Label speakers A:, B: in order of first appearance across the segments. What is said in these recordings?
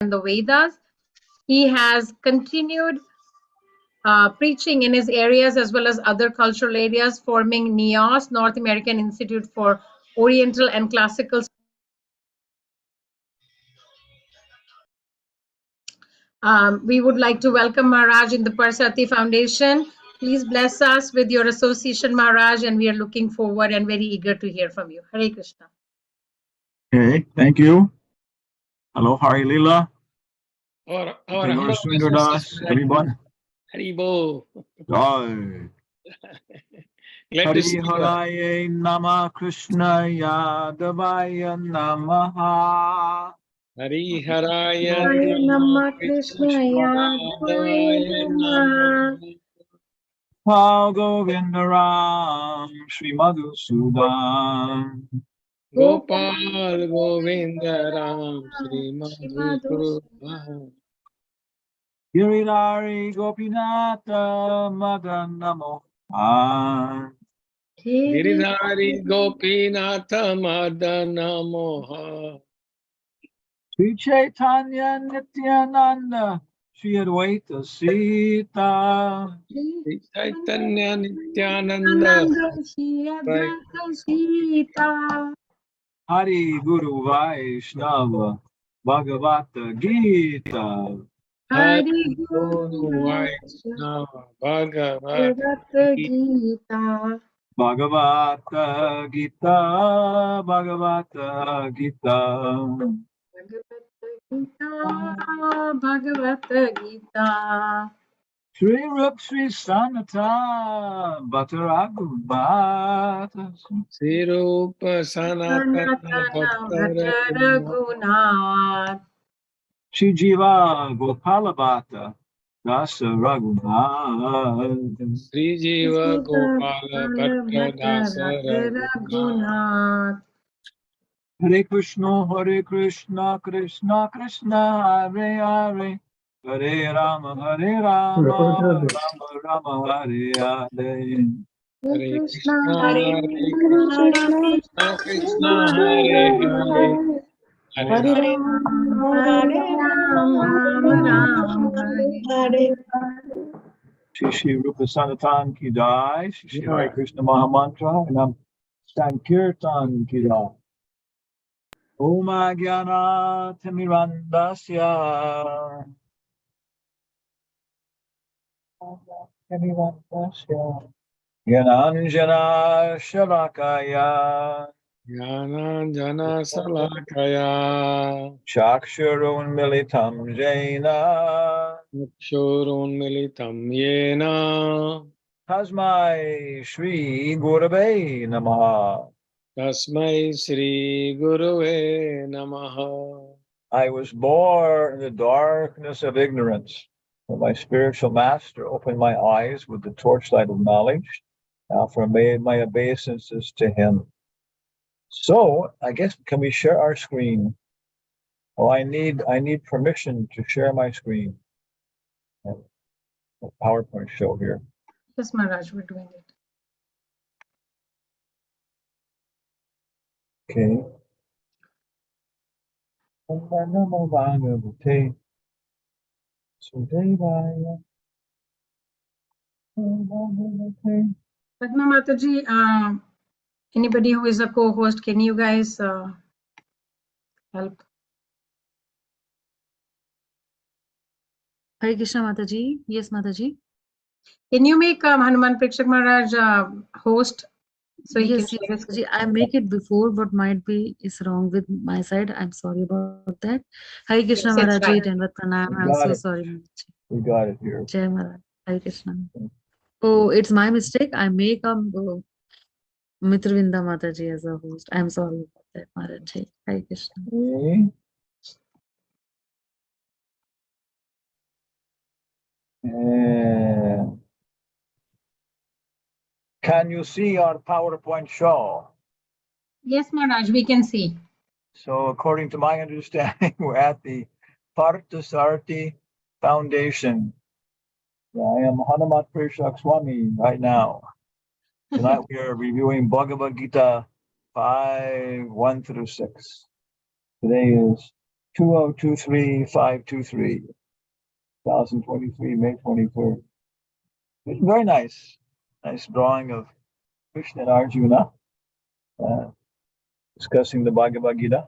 A: and the Vedas. He has continued preaching in his areas as well as other cultural areas, forming NIOS, North American Institute for Oriental and Classical. We would like to welcome Maharaj in the Partsarthi Foundation. Please bless us with your association, Maharaj, and we are looking forward and very eager to hear from you. Hare Krishna.
B: Okay, thank you. Hello, Hari Leela.
C: Our
B: Sundardas, everyone.
C: Haribo.
B: Jai.
C: Glad to see
B: Hari
C: you.
B: Haraye Nama Krishna Yadavaya Namaha.
C: Hari Haraya
A: Hare Nama Krishna
C: Yadavaya Namaha.
B: Pal Govindaram Sri Madhusudan.
C: Gopal Govinda Ram Sri Madhusudan.
B: Giridhari Gopinatha Madana Mohan.
C: Giridhari Gopinatha Madana Moha.
B: Sri Chaitanya Nityananda Sri Advaita Sita.
C: Sri Chaitanya Nityananda
B: Hari Guru Vaishnava Bhagavata Gita.
C: Hari Guru Vaishnava Bhagavata
A: Gita.
B: Bhagavata Gita. Bhagavata Gita.
A: Bhagavata Gita.
B: Sri Rup Sri Sanata Bhattaragu Bhatta.
C: Sri Rupa Sanatana Bhattara
A: Raghunath.
B: Sri Jiva Gopala Bhatta Rasa Raghunath.
C: Sri Jiva Gopala Bhatta Dasa
A: Raghunath.
B: Hare Krishna, Krishna Krishna, Hare Hare, Hare Rama, Rama Rama, Hare Hare.
A: Hare Krishna,
C: Hare Krishna, Krishna Hare Hare, Hare
A: Ram, Hare
B: Shri Shri Rupa Sanatan Ki Jai, Shri Shri Hare Krishna Mahamantra, and Sankirtan Ki Jai. Om Jnana Timirandasya. Jnananjana Shalakaya.
C: Jnana Salakaya
B: Chakshurun Militam Jaina.
C: Chakshurun Militam Yena
B: Tasmai Shri Gurave Namaha.
C: Tasmai Shri Gurave Namaha.
B: I was born in the darkness of ignorance, but my spiritual master opened my eyes with the torchlight of knowledge. Now for my obeisances to him. So I guess, can we share our screen? Oh, I need permission to share my screen. A PowerPoint show here.
A: Yes, Maharaj, we're doing it.
B: Okay.
A: Padma Mataji, anybody who is a co-host, can you guys help?
D: Hare Krishna Mataji. Yes, Mataji.
A: Can you make Hanuman Prakshak Maharaj host? So
D: yes, Mataji. I make it before, but might be is wrong with my side. I'm sorry about that. Hare Krishna
A: Yes,
D: Mataji, Dandavat Pranam. I'm so sorry, Mataji.
B: We got it here.
D: Jai Maharaj. Hare Krishna. Oh, it's my mistake. I make Mitravinda Mataji as a host. I'm sorry about that, Mataji. Hare Krishna.
B: Okay. Can you see our PowerPoint show?
A: Yes, Maharaj, we can see.
B: So according to my understanding, we're at the Partsarthi Foundation. I am Hanumat Prakshak Swami right now. Tonight we are reviewing Bhagavad Gita 5:1-6. Today is 2023523, 2023, May 23rd. Very nice. Nice drawing of Krishna and Arjuna discussing the Bhagavad Gita.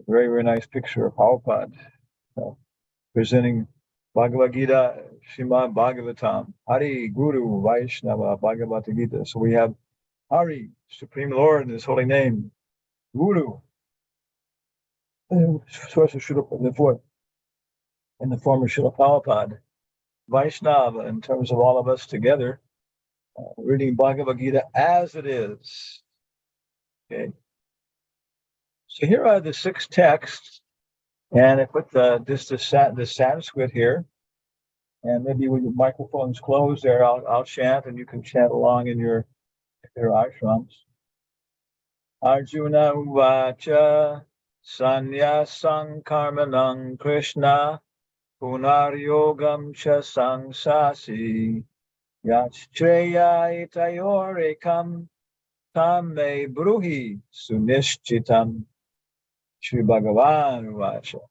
B: Very, very nice picture of Prabhupada presenting Bhagavad Gita, Srimad Bhagavatam, Hari Guru Vaishnava Bhagavad Gita. So we have Hari, Supreme Lord, in His holy name, Guru, source of Srila, in the form of Srila Prabhupada, Vaishnava, in terms of all of us together, reading Bhagavad Gita as it is. Okay. So here are the 6 texts, and I put the Sanskrit here, and maybe with your microphones closed there, I'll chant, and you can chant along in your ashrams. Arjuna Uvacha Sanyasang Karmanang Krishna Punaryogam Cha Sangsasi Yachreya Itayorekam Tam Me Bruhi Sunishchitam. Shri Bhagavan Uvacha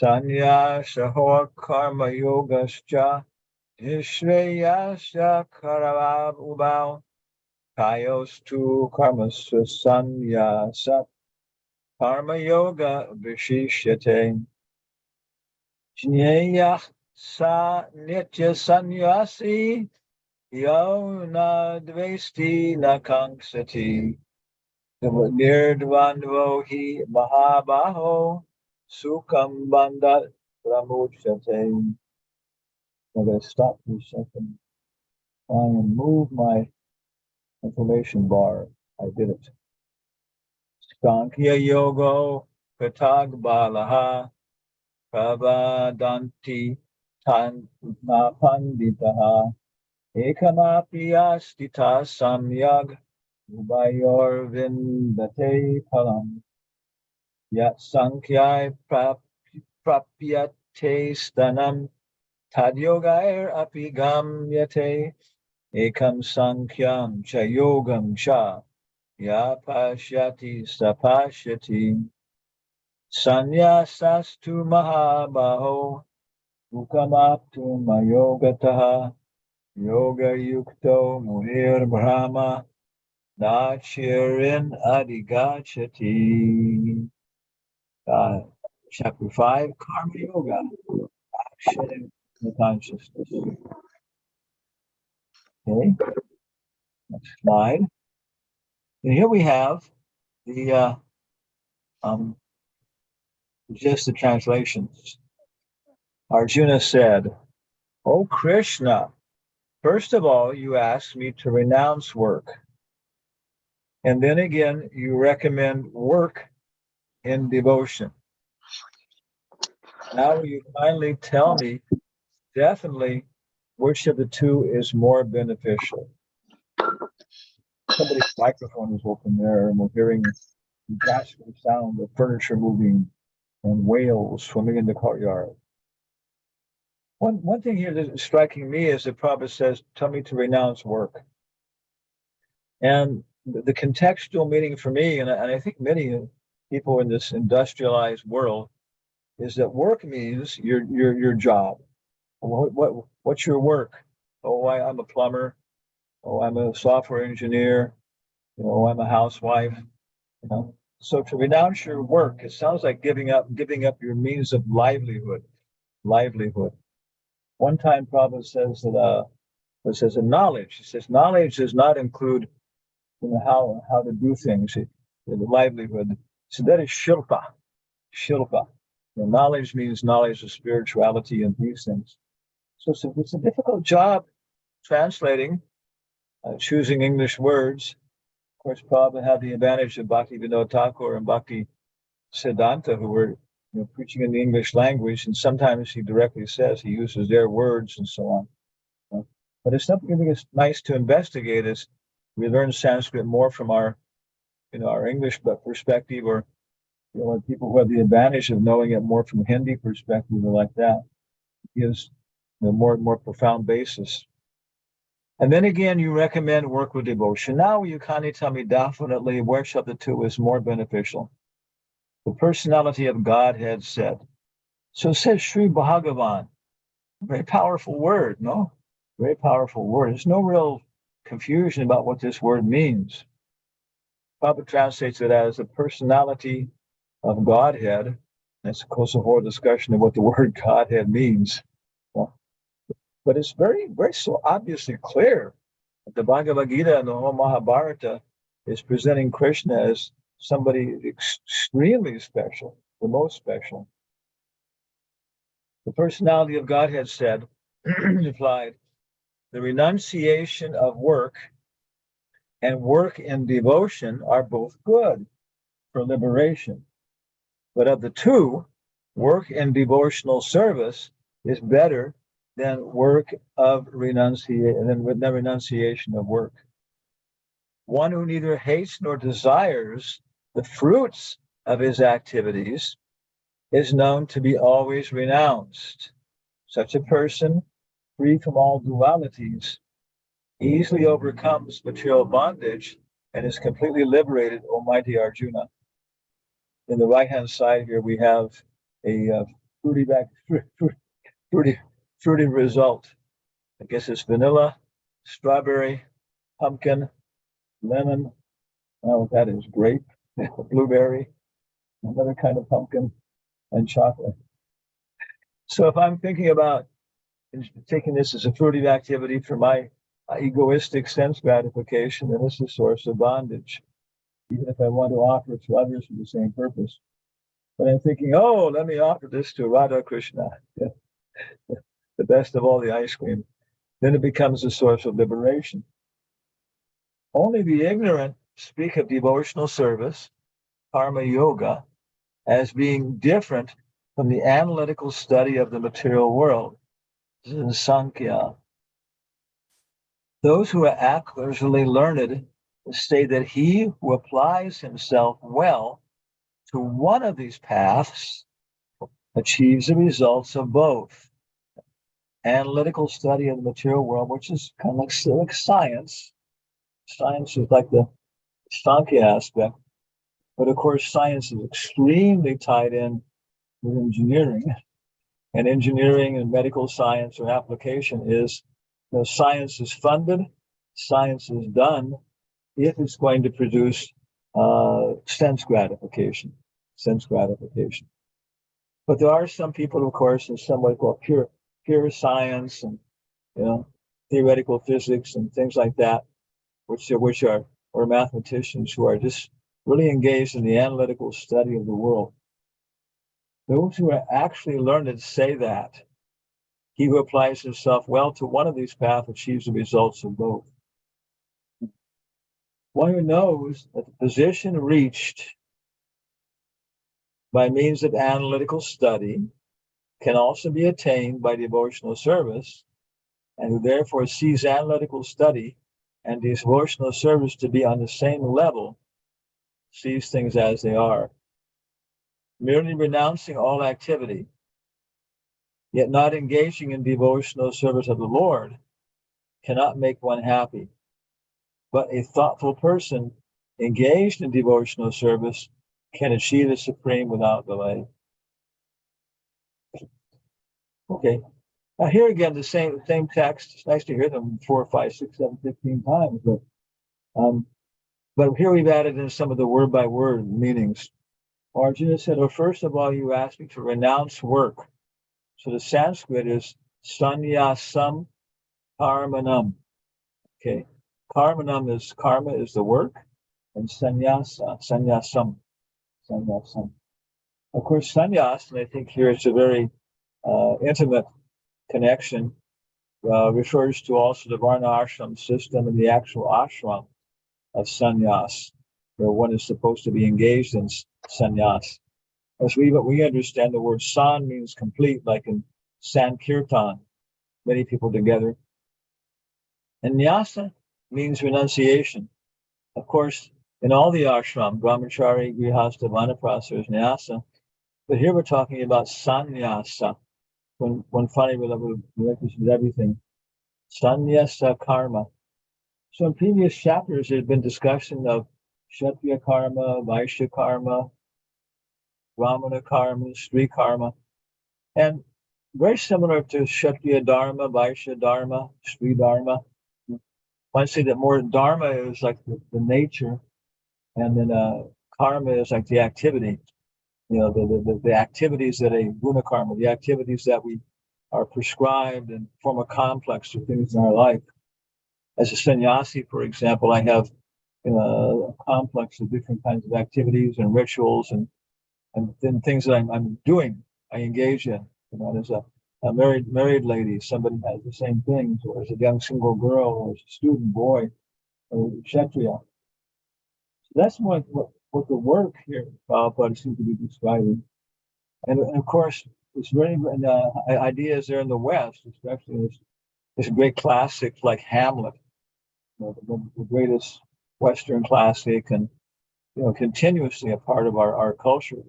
B: Sanyasahor Karma Yogascha Nishreyasya Karavav Ubal Kayos tu Karmasu Sanyasat Karma Yoga Vishishyate Jneyach Sa Nitya Sanyasi Yo Na Dvesti Na Kanksati Nirdvandvo Hi Mahabaho Sukham Bandhat Ramuchate. I'm going to stop for a second. Try and move my information bar. I did it. Sankhya Yogo Katag Balaha Pravadanti Tanna Panditaha Ekamapi Astita Samyag Ubayor Vindate Palam Yat Sankhya Prapyate Stanam Tadyogair Apigam Yate Ekam Sankyam Cha Yogam Cha Ya Pashyati Sapashyati Sanyasastu Mahabaho Ukamaptu Mayogataha Yoga Yukto Muhir Brahma Nachirin Adigachati. Chapter 5, Karma Yoga, Action in the Consciousness. Okay, next slide. And here we have the just the translations. Arjuna said, "O Krishna, first of all, you asked me to renounce work. And then again, you recommend work in devotion. Now you kindly tell me definitely which of the two is more beneficial." Somebody's microphone is open there, and we're hearing the gasping sound of furniture moving and whales swimming in the courtyard. One thing here that is striking me is that Prabhupada says, "Tell me to renounce work." And the contextual meaning for me, and I think many people in this industrialized world, is that work means your job. What's your work? Oh, I'm a plumber. Oh, I'm a software engineer. I'm a housewife. So to renounce your work, it sounds like giving up your means of livelihood. One time Prabhupada says that it says in knowledge. He says knowledge does not include how to do things, the livelihood. So that is shilpa. Knowledge means knowledge of spirituality and these things. So it's a difficult job translating, choosing English words. Of course, Prabhupada had the advantage of Bhakti Vinod Thakur and Bhakti Siddhanta, who were preaching in the English language, and sometimes he directly says he uses their words and so on. But it's something I think it's nice to investigate as we learn Sanskrit more from our English perspective, or people who have the advantage of knowing it more from Hindi perspective or like that. It gives more profound basis. And then again, you recommend work with devotion. Now you kindly tell me definitely which of the two is more beneficial. The personality of Godhead said. So says Sri Bhagavan. Very powerful word, no? Very powerful word. There's no real confusion about what this word means. Prabhupada translates it as the personality of Godhead. That's, of course, a whole discussion of what the word Godhead means. Well, but it's very, very so obviously clear that the Bhagavad Gita and the whole Mahabharata is presenting Krishna as somebody extremely special, the most special. The personality of Godhead said, replied, the renunciation of work and work in devotion are both good for liberation. But of the two, work in devotional service is better than work of renunciation of work. One who neither hates nor desires the fruits of his activities is known to be always renounced. Such a person, free from all dualities, easily overcomes material bondage and is completely liberated, O mighty Arjuna. In the right-hand side here, we have a fruity result. I guess it's vanilla, strawberry, pumpkin, lemon. Oh, that is grape, blueberry, another kind of pumpkin, and chocolate. So if I'm thinking about taking this as a fruitive activity for my egoistic sense gratification, then it's a source of bondage, even if I want to offer it to others for the same purpose. But I'm thinking, oh, let me offer this to Radha Krishna, the best of all the ice cream. Then it becomes a source of liberation. Only the ignorant speak of devotional service, karma yoga, as being different from the analytical study of the material world, Sankhya. Those who are accurately learned say that he who applies himself well to one of these paths achieves the results of both. Analytical study of the material world, which is kind of like science. Science is like the Sankhya aspect, but of course, science is extremely tied in with engineering. And engineering and medical science or application is, science is funded, science is done if it's going to produce sense gratification. But there are some people, of course, in some way called pure science and theoretical physics and things like that, which are or mathematicians who are just really engaged in the analytical study of the world. Those who are actually learned say that he who applies himself well to one of these paths achieves the results of both. One who knows that the position reached by means of analytical study can also be attained by devotional service, and who therefore sees analytical study and devotional service to be on the same level, sees things as they are. Merely renouncing all activity, yet not engaging in devotional service of the Lord, cannot make one happy. But a thoughtful person engaged in devotional service can achieve the supreme without delay. Okay. Now here again, the same text. It's nice to hear them 4, 5, 6, 7, 15 times, but here we've added in some of the word by word meanings. Arjuna said, "Oh, first of all, you asked me to renounce work." So the Sanskrit is sannyasam karmanam. Okay, karma is the work, and sannyasam. Of course, sannyas, and I think here it's a very intimate connection, refers to also the varna ashram system and the actual ashram of sannyas, where one is supposed to be engaged in sannyas. As we understand the word san means complete, like in Sankirtan, many people together. And nyasa means renunciation. Of course, in all the ashram, brahmachari, grihastha, vanaprastha is nyasa. But here we're talking about sannyasa, when finally relinquishes everything. Sannyasa karma. So in previous chapters, there's been discussion of Kshatriya karma, Vaishya karma, Brahmana karma, Sri karma, and very similar to Kshatriya dharma, Vaishya dharma, Sri dharma. I say that more dharma is like the nature, and then karma is like the activity. You know, the activities that a guna karma, the activities that we are prescribed and form a complex of things in our life. As a sannyasi, for example, I have a complex of different kinds of activities and rituals and then things that I'm doing, I engage in. You know, as a married lady, somebody has the same things, or as a young single girl, or as a student boy, or kshatriya. So that's what the work here Prabhupada seems to be describing. And of course, it's very ideas there in the West, especially this great classic like Hamlet, you know, the greatest Western classic, and continuously a part of our culture.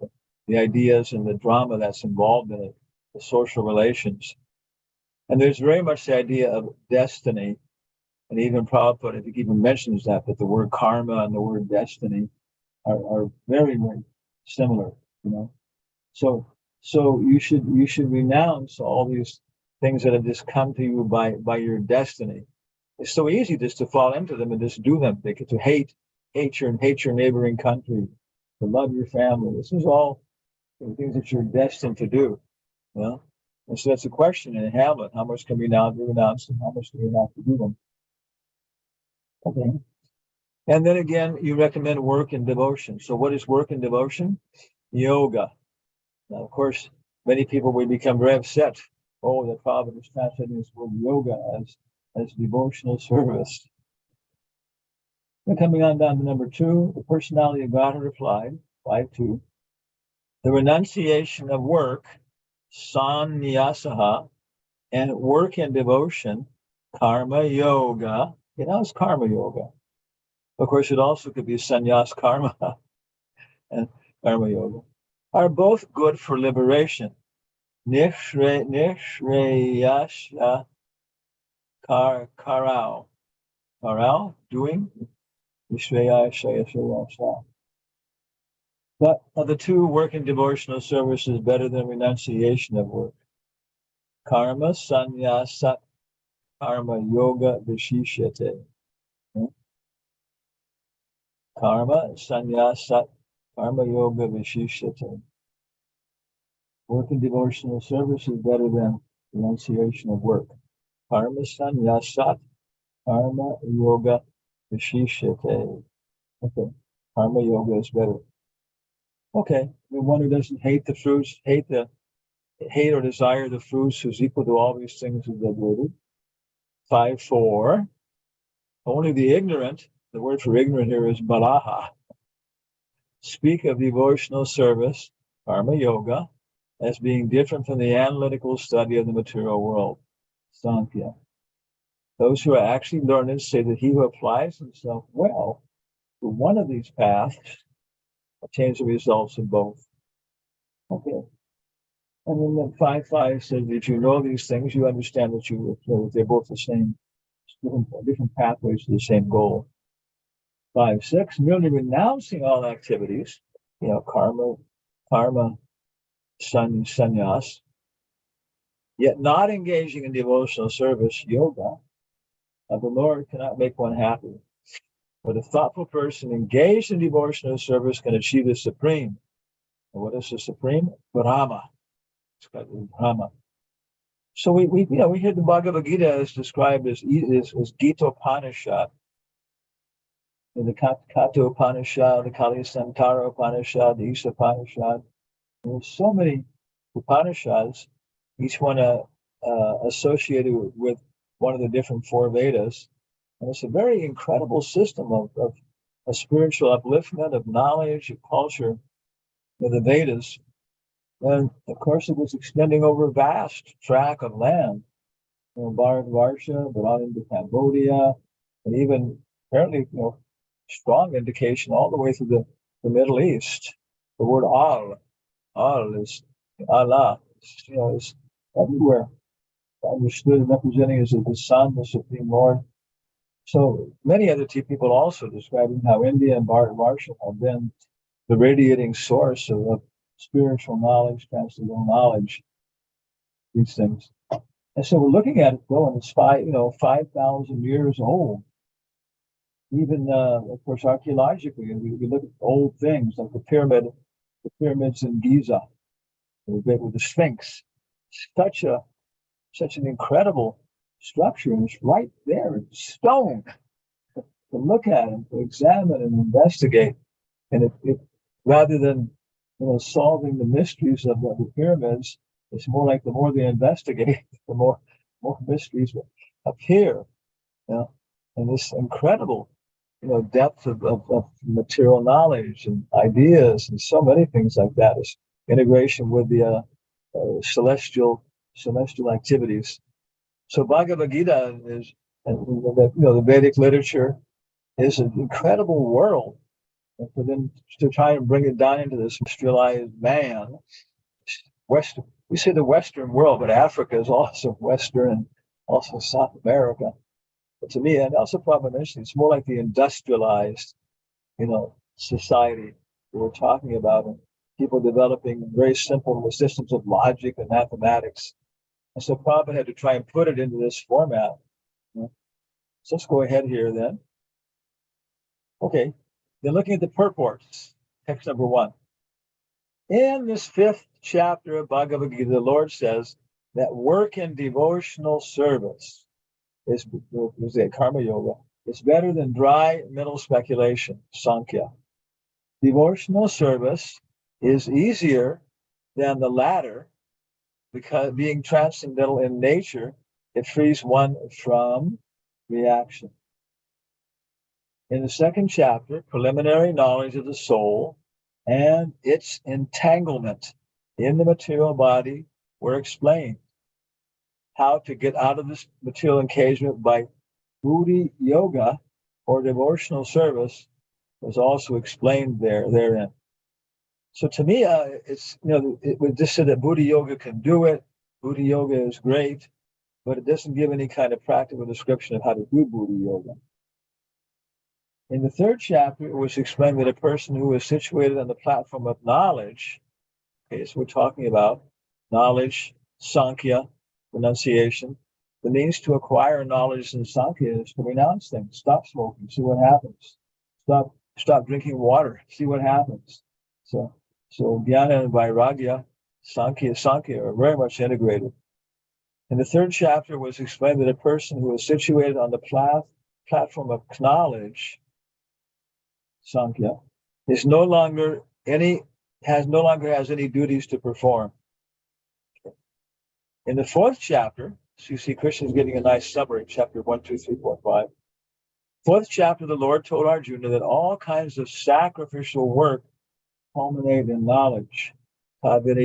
B: The ideas and the drama that's involved in it, the social relations. And there's very much the idea of destiny. And even Prabhupada, I think, even mentions that the word karma and the word destiny are very, very similar, you know. So you should renounce all these things that have just come to you by your destiny. It's so easy just to fall into them and just do them. They get to hate your neighboring country, to love your family. This is all things that you're destined to do. You know? And so that's a question in Hamlet. How much can we now renounce and how much do we have to do them? Okay. And then again, you recommend work and devotion. So what is work and devotion? Yoga. Now, of course, many people will become very upset. Oh, the Prabhupada is translating this word yoga as devotional service. Then coming on down to number 2, the personality of God replied, 5.2, the renunciation of work, sannyasaha, and work and devotion, karma yoga. You know, it's karma yoga. Of course, it also could be sannyas karma and karma yoga, are both good for liberation. Nishreyasha karao. Karao, doing. Nishreyasha. But of the two, work and devotional service is better than renunciation of work. Karma sannyasa karma yoga vishishyate. Karma sannyasa karma yoga vishishyate. Work and devotional service is better than renunciation of work. Karma sannyasat karma yoga vishishyate. Okay, karma yoga is better. Okay, the one who doesn't hate the fruits, hate or desire the fruits, who's equal to all these things is liberated. 5.4. Only the ignorant, the word for ignorant here is balaha, speak of devotional service, karma yoga, as being different from the analytical study of the material world, Sankhya. Those who are actually learned say that he who applies himself well to one of these paths obtains the results of both. Okay. And then 5.5 says, if you know these things, you understand that they're both the same, different pathways to the same goal. 5.6, merely renouncing all activities, karma, sannyas, yet not engaging in devotional service, yoga, of the Lord cannot make one happy. But a thoughtful person engaged in devotional service can achieve the supreme. And what is the supreme? Brahma. It's got Brahma. So we hear the Bhagavad Gita is described as Gita Upanishad. In the Kata Upanishad, the Kali Santara Upanishad, the Isa Upanishad. There's so many Upanishads, each one associated with one of the different 4 Vedas. And it's a very incredible system of a spiritual upliftment, of knowledge, of culture, of the Vedas. And of course, it was extending over a vast tract of land, Bharatvarsha, but into Cambodia, and even apparently, strong indication all the way through the Middle East. The word al is Allah, is everywhere. Understood and representing as the Son, the Supreme Lord. So many other people also describing how India and Bharatvarsha have been the radiating source of spiritual knowledge, transcendental knowledge, these things. And so we're looking at it though, and it's 5,000 years old. Even of course, archaeologically, we look at old things like the pyramids in Giza, with the Sphinx. Such an incredible structure, and it's right there in stone to look at and to examine and investigate. And it rather than solving the mysteries of the pyramids, it's more like the more they investigate, the more mysteries will appear. And this incredible depth of material knowledge and ideas and so many things like that is integration with the celestial activities. So Bhagavad Gita is, and the Vedic literature is an incredible world. And for them to try and bring it down into this industrialized man, we say the Western world, but Africa is also Western and also South America. But to me, and also probably mentioned, it's more like the industrialized, society that we're talking about, and people developing very simple systems of logic and mathematics. And so Prabhupada had to try and put it into this format. So let's go ahead here then. Okay, then looking at the purports, text number 1. In this 5th chapter of Bhagavad Gita, the Lord says that work in devotional service is karma yoga. It's better than dry mental speculation, Sankhya. Devotional service is easier than the latter because being transcendental in nature, it frees one from reaction. In the 2nd chapter, preliminary knowledge of the soul and its entanglement in the material body were explained. How to get out of this material engagement by buddhi yoga or devotional service was also explained therein. So to me, it's it would just say that buddhi yoga can do it. Buddhi yoga is great, but it doesn't give any kind of practical description of how to do buddhi yoga. In the 3rd chapter, it was explained that a person who is situated on the platform of knowledge, okay, so we're talking about knowledge, Sankhya, renunciation. The means to acquire knowledge in Sankhya is to renounce things. Stop smoking, see what happens. Stop drinking water, see what happens. So Jnana and Vairagya, Sankhya are very much integrated. In the 3rd chapter was explained that a person who is situated on the platform of knowledge, Sankhya, has no longer has any duties to perform. In the 4th chapter, so you see Krishna is getting a nice summary, chapter 1, 2, 3, 4, 5. 4th chapter, the Lord told Arjuna that all kinds of sacrificial work culminate in knowledge. And the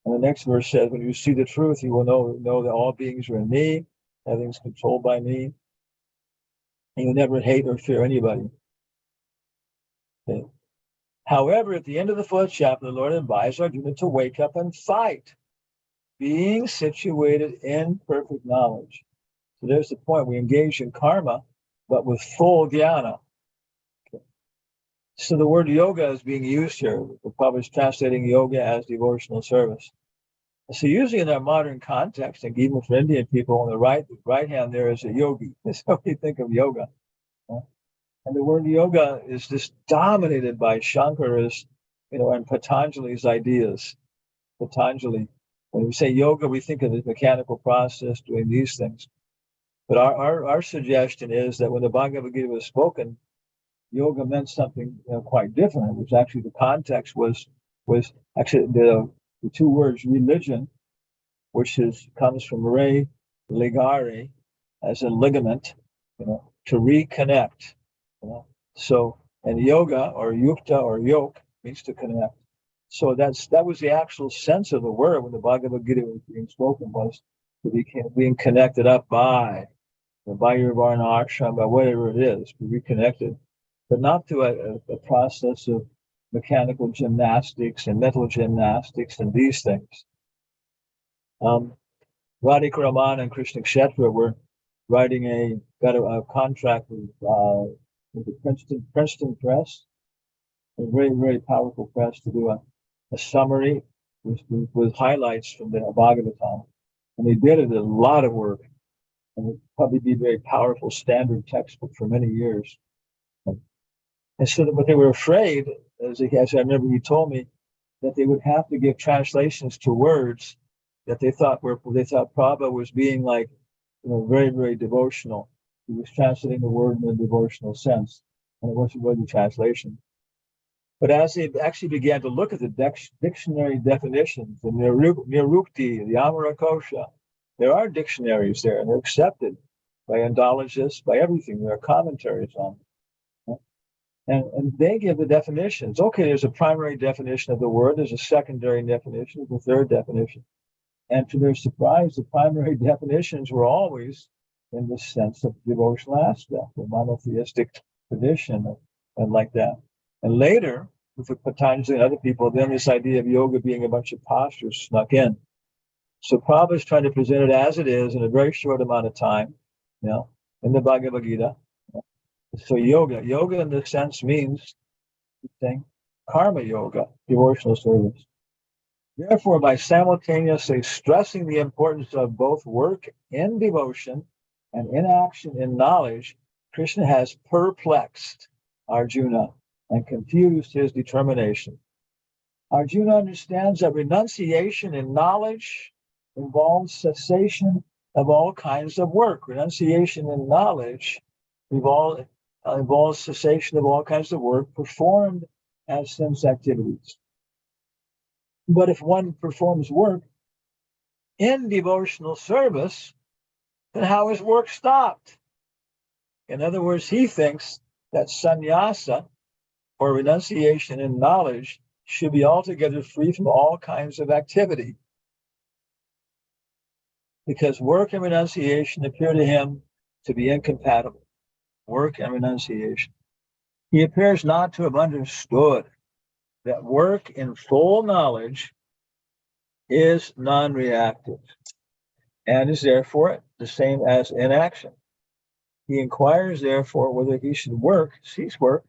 B: next verse says, when you see the truth, you will know that all beings are in me, everything's controlled by me, and you never hate or fear anybody. Okay. However, at the end of the 4th chapter, the Lord advised Arjuna to wake up and fight, being situated in perfect knowledge. So there's the point. We engage in karma, but with full jnana. Okay. So the word yoga is being used here. The Prabhupada is translating yoga as devotional service. So usually in our modern context, and even for Indian people, on the right hand there is a yogi. That's how we think of yoga. And the word yoga is just dominated by Shankara's, and Patanjali's ideas. Patanjali, when we say yoga, we think of the mechanical process doing these things. But our suggestion is that when the Bhagavad Gita was spoken, yoga meant something quite different. It was actually, the context was actually the 2 words religion, which comes from re ligare, as in ligament, to reconnect. So, and yoga or yukta or yoke means to connect. So that was the actual sense of the word when the Bhagavad Gita was being spoken, was to be being connected up by your varna ashram, by whatever it is, to be reconnected, but not to a process of mechanical gymnastics and mental gymnastics and these things. Radhika Raman and Krishna Kshetra were got a contract with with the Princeton Press, a very, very powerful press, to do a summary with highlights from the Bhagavatam. And they did it a lot of work, and it would probably be a very powerful standard textbook for many years. And so what they were afraid, as I remember he told me, that they would have to give translations to words that they thought Prabhupada was being like, very, very devotional. He was translating the word in a devotional sense, and it wasn't really the translation. But as they actually began to look at the dictionary definitions, the Nirukti, the Amarakosha, there are dictionaries there, and they're accepted by Indologists, by everything. There are commentaries on them. And they give the definitions. Okay, there's a primary definition of the word, there's a secondary definition, there's a third definition. And to their surprise, the primary definitions were always in the sense of devotional aspect, the monotheistic tradition, and like that. And later, with the Patanjali and other people, then this idea of yoga being a bunch of postures snuck in. So Prabhupada is trying to present it as it is in a very short amount of time, in the Bhagavad Gita. So yoga in this sense means karma yoga, devotional service. Therefore, by simultaneously stressing the importance of both work in devotion and inaction in knowledge, Krishna has perplexed Arjuna and confused his determination. Arjuna understands that renunciation in knowledge involves cessation of all kinds of work. Renunciation in knowledge involves cessation of all kinds of work performed as sense activities. But if one performs work in devotional service, then how is work stopped? In other words, he thinks that sannyasa, or renunciation in knowledge, should be altogether free from all kinds of activity, because work and renunciation appear to him to be incompatible. Work and renunciation. He appears not to have understood that work in full knowledge is non-reactive and is therefore the same as inaction. He inquires, therefore, whether he should cease work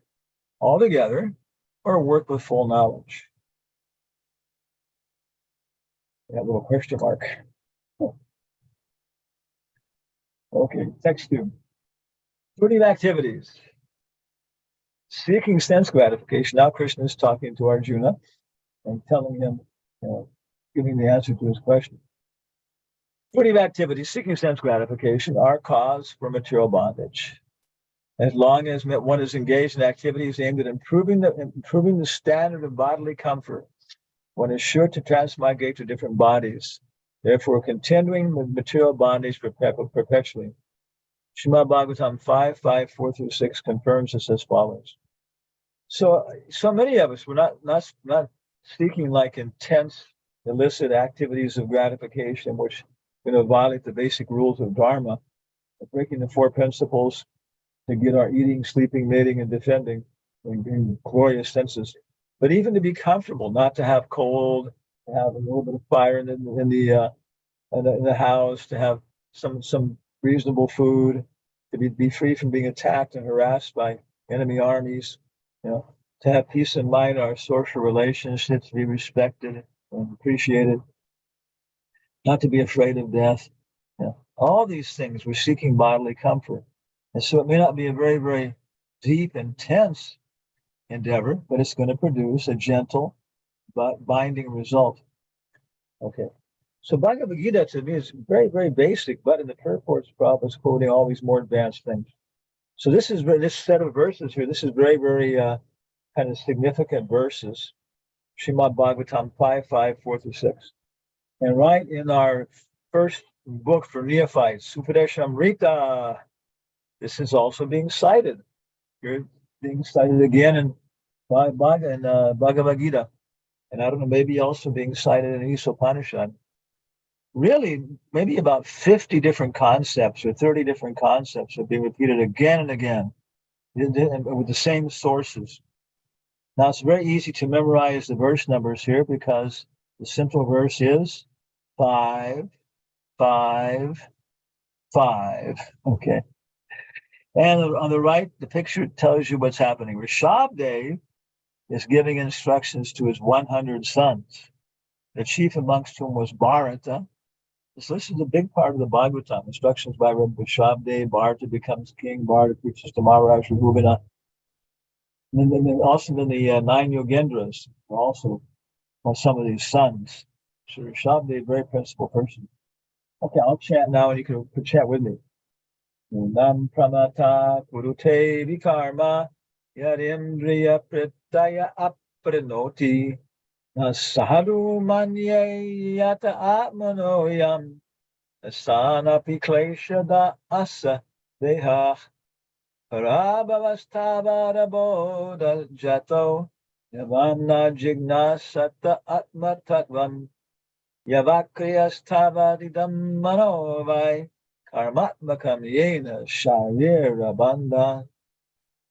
B: altogether, or work with full knowledge. That little question mark. Okay, text 2. Fruitive activities. Seeking sense gratification. Now Krishna is talking to Arjuna and telling him, giving the answer to his question. Fruitive activities, seeking sense gratification, are cause for material bondage. As long as one is engaged in activities aimed at improving the standard of bodily comfort, one is sure to transmigrate to different bodies, therefore continuing with material bondage perpetually. Srimad Bhagavatam 5:4-6 confirms this as follows. So many of us, we're not seeking like intense, illicit activities of gratification, which violate the basic rules of Dharma, breaking the 4 principles to get our eating, sleeping, mating, and defending in glorious senses. But even to be comfortable, not to have cold, to have a little bit of fire in the house, to have some reasonable food, to be free from being attacked and harassed by enemy armies, to have peace in mind, our social relationships to be respected and appreciated, not to be afraid of death. All these things, we're seeking bodily comfort. And so it may not be a very, very deep, intense endeavor, but it's going to produce a gentle but binding result. Okay. So Bhagavad Gita to me is very, very basic, but in the purports, Prabhupada is quoting all these more advanced things. So this set of verses here, this is very, very kind of significant verses. Srimad Bhagavatam 5:4-6. And right in our first book for neophytes, Upadeshamrita, this is also being cited. You're being cited again in Bhagavad Gita. And I don't know, maybe also being cited in Isopanishad. Really, maybe about 50 different concepts or 30 different concepts are being repeated again and again with the same sources. Now, it's very easy to memorize the verse numbers here because the central verse is 5, 5, 5. Okay. And on the right, the picture tells you what's happening. Rishabdev is giving instructions to his 100 sons, the chief amongst whom was Bharata. So this is a big part of the Bhagavatam. Instructions by Rishabdev. Bharata becomes king. Bharata preaches to Maharaj Raghuvina. And then also the 9 Yogendras are also some of these sons. So Rishabdev, a very principal person. Okay, I'll chant now and you can chant with me. Nam pramata kurute vikarma yadindriya pritaya aprinoti sahadu manye yata atmanoyam asanapi klesha da asa deha parabhavasthavara bodha jato yavana jignasata atma tattvam yavakriyasthavadidam manovai karmatmakam yena sharira bandha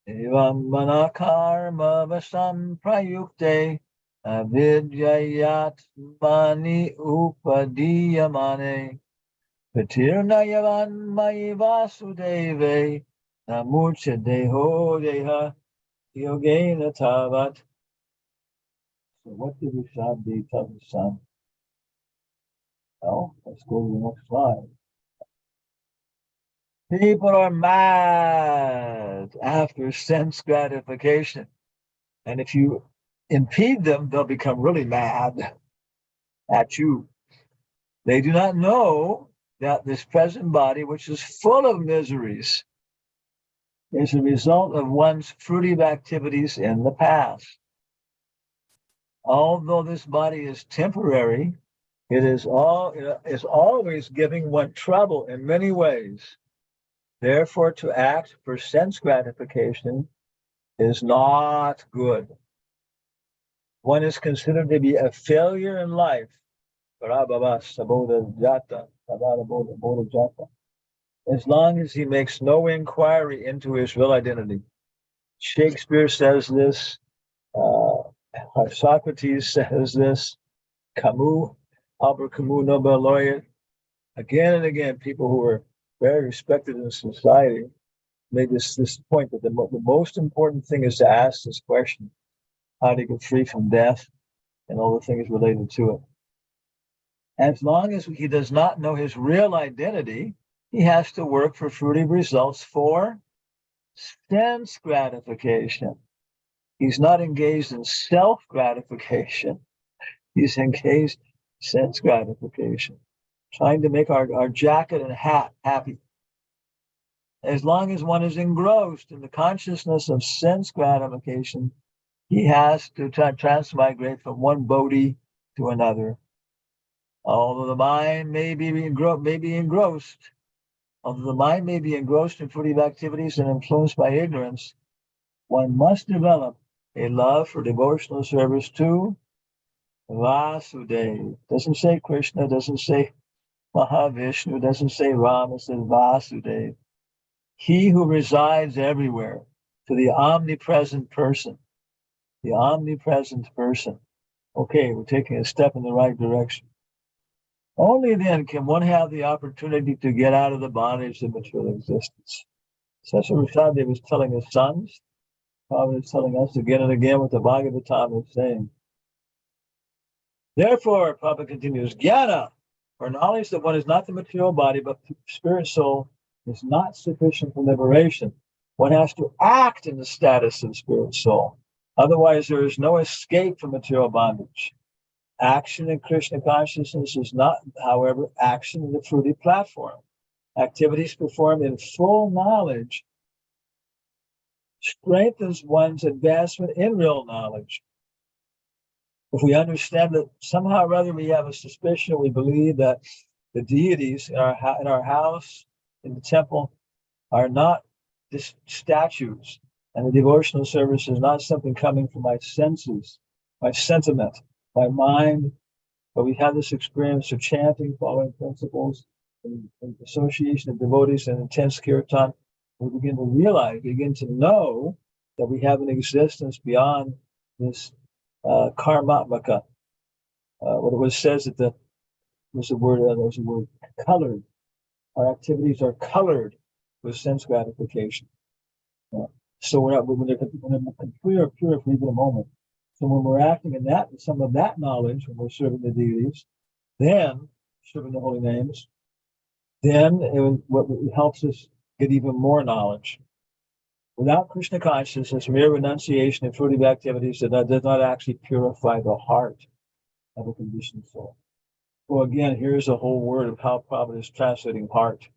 B: evam mana karma vasam prayukte avidyayat mani upadiyamane patirna yavan mai vasudeve namurcha deho deha yogena tavat. So what did Rishabdev tell his son? Well, let's go to the next slide. People are mad after sense gratification. And if you impede them, they'll become really mad at you. They do not know that this present body, which is full of miseries, is a result of one's fruitive activities in the past. Although this body is temporary, it is always giving one trouble in many ways. Therefore, to act for sense gratification is not good. One is considered to be a failure in life. As long as he makes no inquiry into his real identity. Shakespeare says this, Socrates says this, Camus, Albert Camus, Nobel laureate. Again and again, people who were very respected in society made this point that the most important thing is to ask this question: how to get free from death and all the things related to it. As long as he does not know his real identity, he has to work for fruitive results for sense gratification. He's not engaged in self-gratification. He's engaged in sense gratification, trying to make our jacket and hat happy. As long as one is engrossed in the consciousness of sense gratification, he has to transmigrate from one bodhi to another. Although the mind may be engrossed in fruitive activities and influenced by ignorance, one must develop a love for devotional service to Vasudeva. Doesn't say Krishna, doesn't say Mahavishnu, doesn't say Rama, it says Vasudeva. He who resides everywhere, to the omnipresent person. The omnipresent person. Okay, we're taking a step in the right direction. Only then can one have the opportunity to get out of the bondage of material existence. Such a Rishabdev was telling his sons, Prabhupada is telling us again and again what the Bhagavatam is saying. Therefore, Prabhupada continues, Jnana, or knowledge that one is not the material body, but spirit soul, is not sufficient for liberation. One has to act in the status of spirit soul. Otherwise, there is no escape from material bondage. Action in Krishna consciousness is not, however, action in the fruitive platform. Activities performed in full knowledge strengthens one's advancement in real knowledge. If we understand that somehow or other we have a suspicion, we believe that the deities in our house, in the temple, are not just statues, and the devotional service is not something coming from my senses, my sentiment, my mind, but we have this experience of chanting, following principles, and association of devotees and intense kirtan. We begin to begin to know that we have an existence beyond this karmatmaka. What it was says that there's a word colored. Our activities are colored with sense gratification. So we're not, when they're pure for even a moment. So when we're acting in that, some of that knowledge, when we're serving the deities, then serving the holy names, then what helps us get even more knowledge. Without Krishna consciousness, mere renunciation and fruitive activities does not actually purify the heart of a conditioned soul. Well, again, here's a whole word of how Prabhupada is translating heart.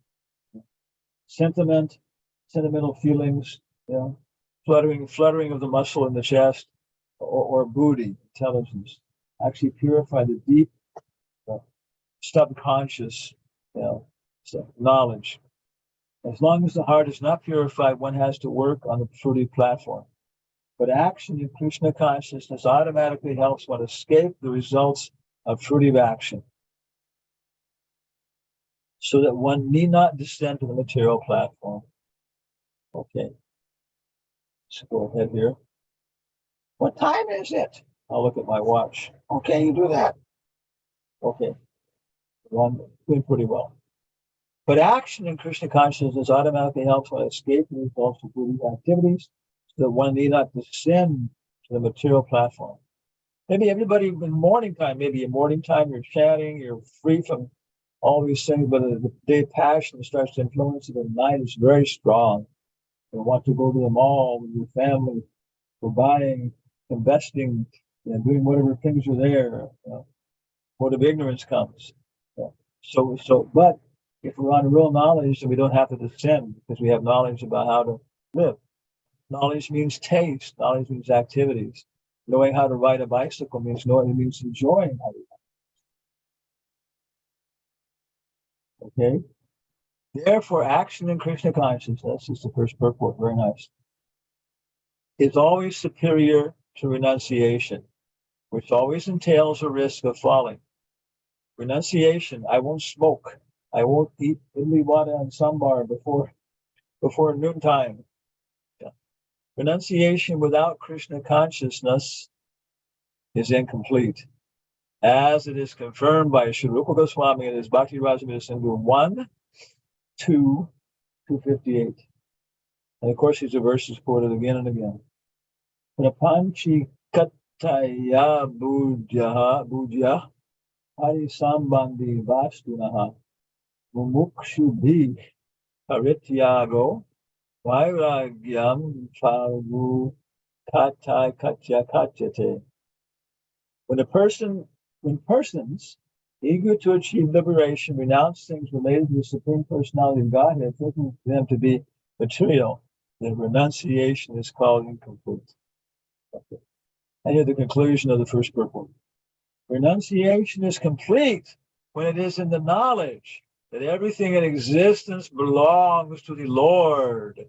B: Sentimental feelings, fluttering of the muscle in the chest, or buddhi, intelligence, actually purify the deep subconscious, knowledge. As long as the heart is not purified, one has to work on the fruitive platform. But action in Krishna consciousness automatically helps one escape the results of fruitive action, so that one need not descend to the material platform. Okay, let's go ahead here. What time is it? I'll look at my watch. Okay, you do that. Okay, I'm doing pretty well. But action in Krishna consciousness automatically helps one escape the results of fruitive activities, so that one need not descend to the material platform. Maybe everybody in morning time, you're chatting, you're free from all these things, but the day passion starts to influence you. The night is very strong. You want to go to the mall with your family for buying, investing, doing whatever things are there. Mode of ignorance comes. But if we're on real knowledge, then we don't have to descend because we have knowledge about how to live. Knowledge means taste. Knowledge means activities. Knowing how to ride a bicycle means enjoying how to ride. Okay? Therefore, action in Krishna consciousness is the first purport. Very nice. Is always superior to renunciation, which always entails a risk of falling. Renunciation, I won't smoke. I won't eat idli vada and sambar before noontime. Yeah. Renunciation without Krishna consciousness is incomplete, as it is confirmed by Sri Rupa Goswami in his Bhakti Rasamrita Sindhu 1, 2, 258. And of course, these are verses quoted again and again. Prapanchi kataya bhujya hari sambandhi vastunaha mumukshubhi parityago vairagyam phagu katai katya katyate. When persons eager to achieve liberation renounce things related to the Supreme Personality of Godhead, thinking them to be material, then renunciation is called incomplete. Okay. And here the conclusion of the first purport. Renunciation is complete when it is in the knowledge that everything in existence belongs to the Lord,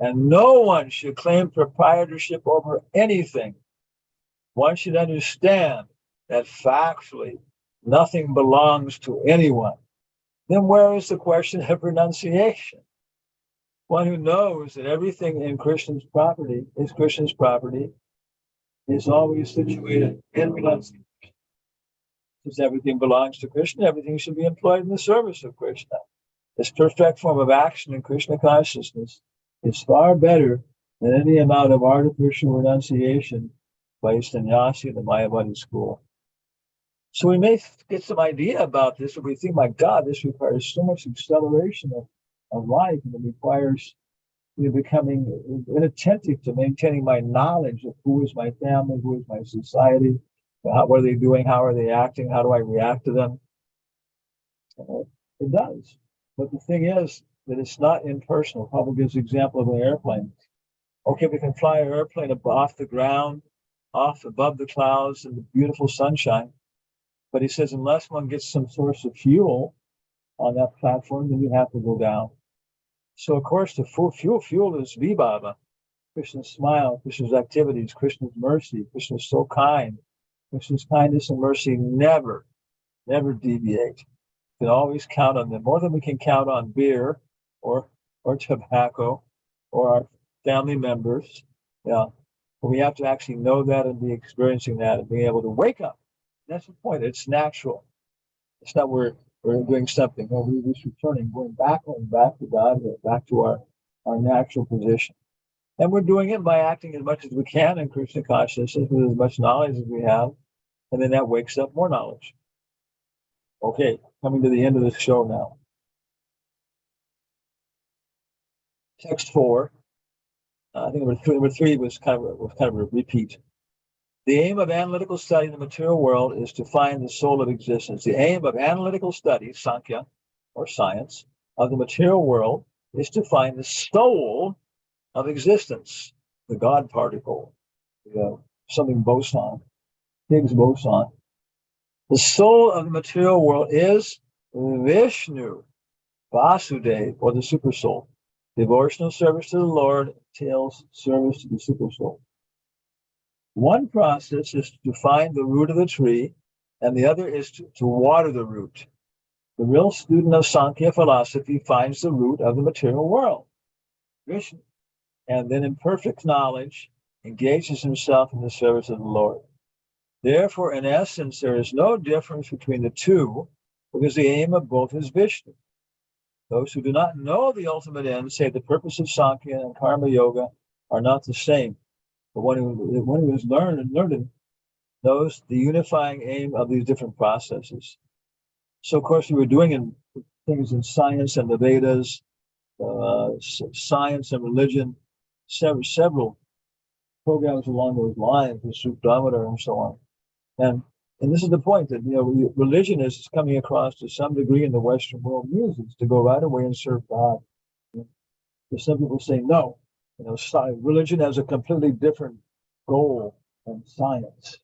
B: and no one should claim proprietorship over anything. One should understand that factually nothing belongs to anyone. Then where is the question of renunciation? One who knows that everything in Krishna's property is always situated in renunciation. Since everything belongs to Krishna, everything should be employed in the service of Krishna. This perfect form of action in Krishna consciousness is far better than any amount of artificial renunciation by sannyasi in the Mayavadi school. So we may get some idea about this if we think, my God, this requires so much acceleration of life, and it requires becoming inattentive to maintaining my knowledge of who is my family, who is my society, what are they doing, how are they acting, how do I react to them. It does. But the thing is that it's not impersonal. Prabhupada gives the example of an airplane. Okay, we can fly an airplane off the ground, off above the clouds in the beautiful sunshine. But he says, unless one gets some source of fuel on that platform, then you have to go down. So, of course, the fuel is Vibhava, Krishna's smile, Krishna's activities, Krishna's mercy. Krishna's so kind. Krishna's kindness and mercy never deviate. We can always count on them, more than we can count on beer or tobacco or our family members. Yeah. But we have to actually know that and be experiencing that and being able to wake up. That's the point. It's natural. It's not we're doing something. No, we're just returning, going back to God, back to our natural position. And we're doing it by acting as much as we can in Krishna consciousness with as much knowledge as we have. And then that wakes up more knowledge. Okay, coming to the end of the show now. Text 4. I think number three was kind of a repeat. The aim of analytical study in the material world is to find the soul of existence. The aim of analytical study, Sankhya, or science, of the material world is to find the soul of existence, the God particle, something boson, Higgs boson. The soul of the material world is Vishnu, Vasudev, or the super soul. Devotional service to the Lord entails service to the super soul. One process is to find the root of the tree, and the other is to water the root. The real student of Sankhya philosophy finds the root of the material world, Vishnu, and then in perfect knowledge engages himself in the service of the Lord. Therefore, in essence, there is no difference between the two, because the aim of both is Vishnu. Those who do not know the ultimate end say the purpose of Sankhya and Karma Yoga are not the same. But one who has learned knows the unifying aim of these different processes. So, of course, we were doing things in science and the Vedas, science and religion, several programs along those lines, the Sukhdamata and so on. And this is the point that religion is coming across to some degree in the Western world uses to go right away and serve God. There's some people say no. Religion has a completely different goal than science.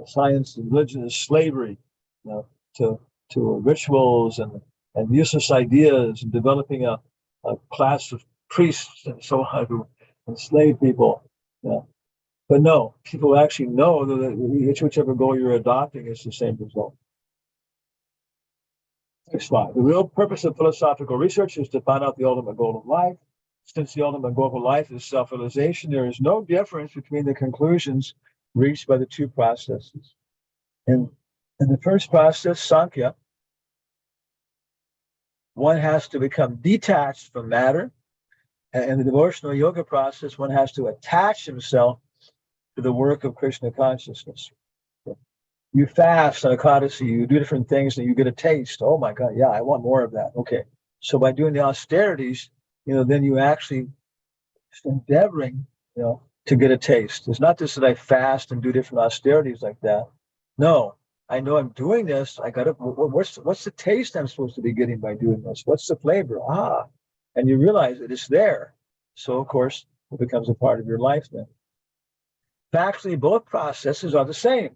B: Science and religion is slavery, to rituals and useless ideas, and developing a class of priests and so on who enslave people. But no, people actually know that whichever goal you're adopting is the same result. Next slide. The real purpose of philosophical research is to find out the ultimate goal of life. Since the ultimate goal of life is self-realization, there is no difference between the conclusions reached by the two processes. In the first process, Sankhya, one has to become detached from matter. And in the devotional yoga process, one has to attach himself to the work of Krishna consciousness. You fast on Ekadasi, you do different things, and you get a taste. Oh my God, yeah, I want more of that. Okay, so by doing the austerities, then you actually endeavoring, to get a taste. It's not just that I fast and do different austerities like that. No, I know I'm doing this. I got to. What's the taste I'm supposed to be getting by doing this? What's the flavor? And you realize that it's there. So of course, it becomes a part of your life then. Factually, both processes are the same,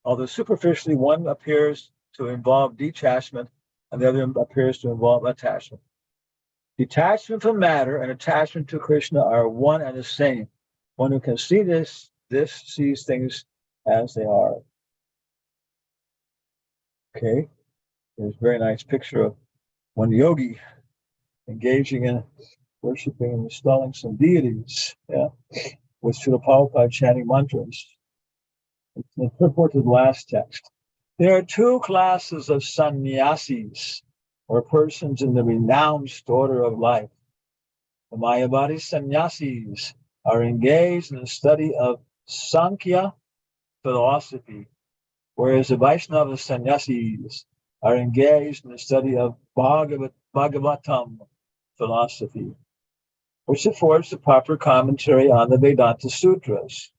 B: although superficially one appears to involve detachment and the other appears to involve attachment. Detachment from matter and attachment to Krishna are one and the same. One who can see this sees things as they are. Okay, there's a very nice picture of one yogi engaging in worshiping and installing some deities, with Srila Prabhupada chanting mantras. It's the purport of the last text. There are two classes of sannyasis, or persons in the renounced order of life. The Mayavadi sannyasis are engaged in the study of Sankhya philosophy, whereas the Vaishnava sannyasis are engaged in the study of Bhagavatam philosophy, which affords the proper commentary on the Vedanta Sutras.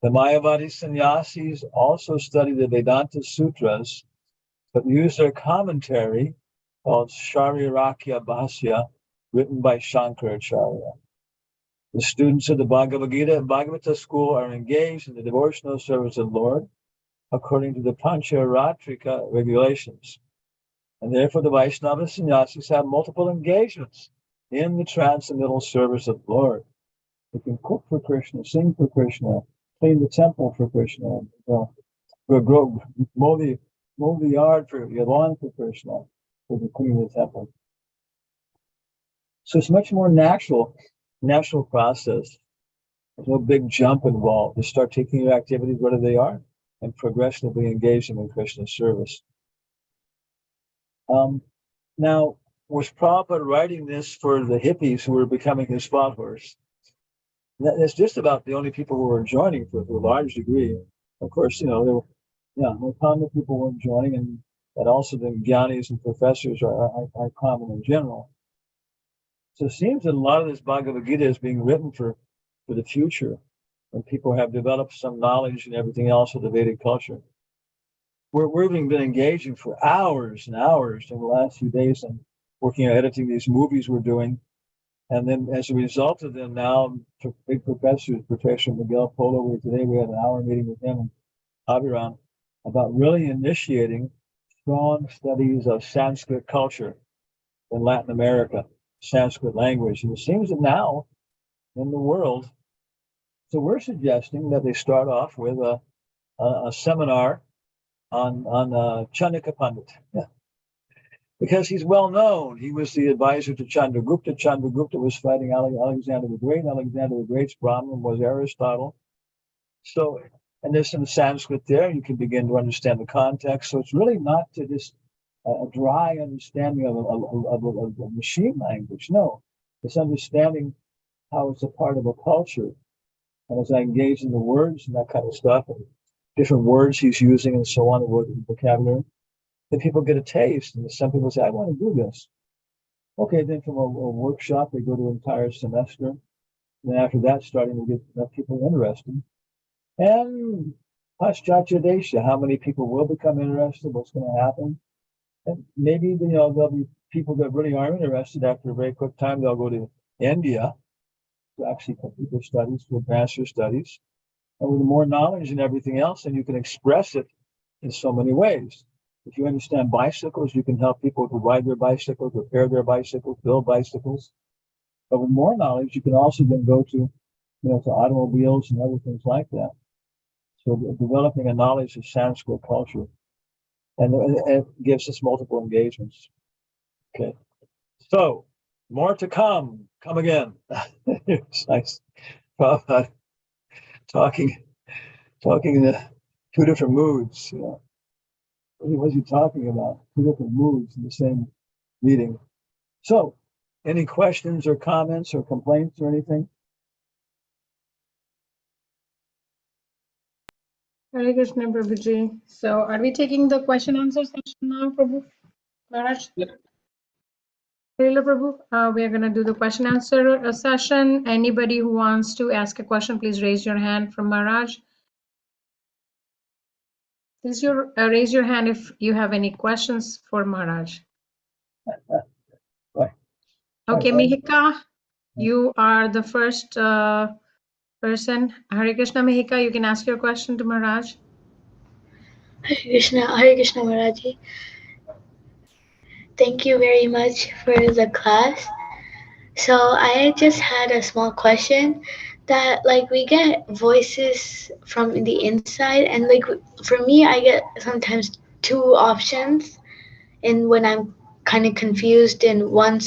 B: The Mayavadi sannyasis also study the Vedanta Sutras, but use their commentary called Sharirakya Bhasya, written by Shankaracharya. The students of the Bhagavad Gita and Bhagavata school are engaged in the devotional service of the Lord according to the Pancharatrika regulations. And therefore the Vaishnava sannyasis have multiple engagements in the transcendental service of the Lord. They can cook for Krishna, sing for Krishna, clean the temple for Krishna, mow the yard for the lawn for Krishna, for the cleaning the temple. So it's much more natural process. There's no big jump involved. You start taking your activities, whatever they are, and progressively engage them in Krishna's service. Now, was Prabhupada writing this for the hippies who were becoming his followers? That's just about the only people who were joining to a large degree. Of course, there were, more common people weren't joining, and also the Gyanis and professors are common in general. So it seems that a lot of this Bhagavad Gita is being written for the future, when people have developed some knowledge and everything else of the Vedic culture. We've been engaging for hours and hours in the last few days and working on editing these movies we're doing. And then as a result of them now, big professors, Professor Miguel Polo, today we had an hour meeting with him and Abiram about really initiating strong studies of Sanskrit culture in Latin America, Sanskrit language. And it seems that now in the world, so we're suggesting that they start off with a seminar on Chandika Pandit. Yeah. Because he's well known. He was the advisor to Chandragupta. Chandragupta was fighting Alexander the Great. Alexander the Great's Brahmin was Aristotle. So, and there's some Sanskrit there. You can begin to understand the context. So it's really not to just a dry understanding of a machine language. No, it's understanding how it's a part of a culture. And as I engage in the words and that kind of stuff, and different words he's using and so on, the vocabulary, then people get a taste. And some people say, I want to do this. Okay, then from a workshop, they go to an entire semester. And then after that, starting to get enough people interested. And Paschatya Desha, how many people will become interested? What's going to happen? And maybe, there'll be people that really aren't interested. After a very quick time, they'll go to India to actually complete their studies, to advance their studies. And with more knowledge and everything else, then you can express it in so many ways. If you understand bicycles, you can help people to ride their bicycles, repair their bicycles, build bicycles. But with more knowledge, you can also then go to, to automobiles and other things like that. So developing a knowledge of Sanskrit culture, and it gives us multiple engagements. Okay, so more to come. Come again. It's nice. Talking in the two different moods. What was he talking about? Two different moods in the same meeting. So, any questions or comments or complaints or anything?
A: Hare Krishna, Prabhuji. So, are we taking the question answer session now, Prabhu? Maharaj? Hello, Prabhu. We are going to do the question answer session. Anybody who wants to ask a question, please raise your hand from Maharaj. Please raise your hand if you have any questions for Maharaj. Okay, Mihika, you are the first person. Hare Krishna, Mihika, you can ask your question to Maharaj.
E: Hare Krishna Maharaji. Thank you very much for the class. So I just had a small question that we get voices from the inside, and for me I get sometimes two options, and when I'm kind of confused in one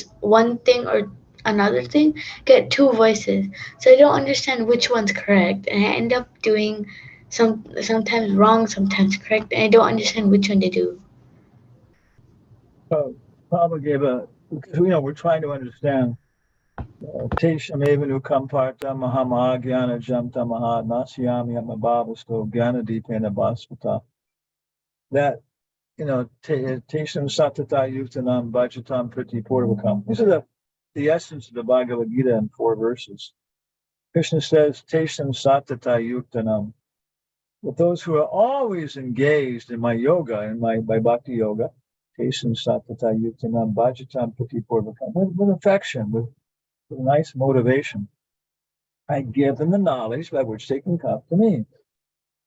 E: thing or another thing, get two voices. So I don't understand which one's correct, and I end up doing sometimes wrong, sometimes correct, and I don't understand which one to do.
B: So Pablo gave because we're trying to understand Teshamevanu Kamparta Mahamagyana Jamta Maha Nasyami Amabhavasto Gyana Deepena Bhaspata. That, Tesham Satata Yuktanam Bhajatam Priti Purvakam. These are the essence of the Bhagavad Gita in 4 verses. Krishna says, Tesham Satata Yuktanam. With those who are always engaged in my yoga, in my bhakti yoga, Tesham Satata Yuktanam Bhajatam Priti Purvakam. With affection, with a nice motivation, I give them the knowledge by which they can come to me.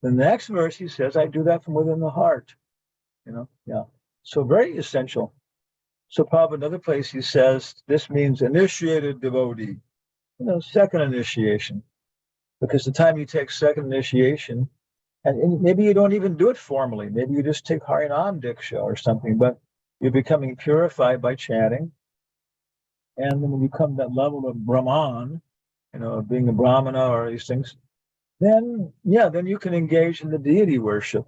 B: The next verse, he says, I do that from within the heart. So very essential. So probably another place he says, this means initiated devotee, second initiation. Because the time you take second initiation, and maybe you don't even do it formally, maybe you just take Harinam Diksha or something, but you're becoming purified by chanting. And then when you come to that level of Brahman, of being a Brahmana or these things, then you can engage in the deity worship.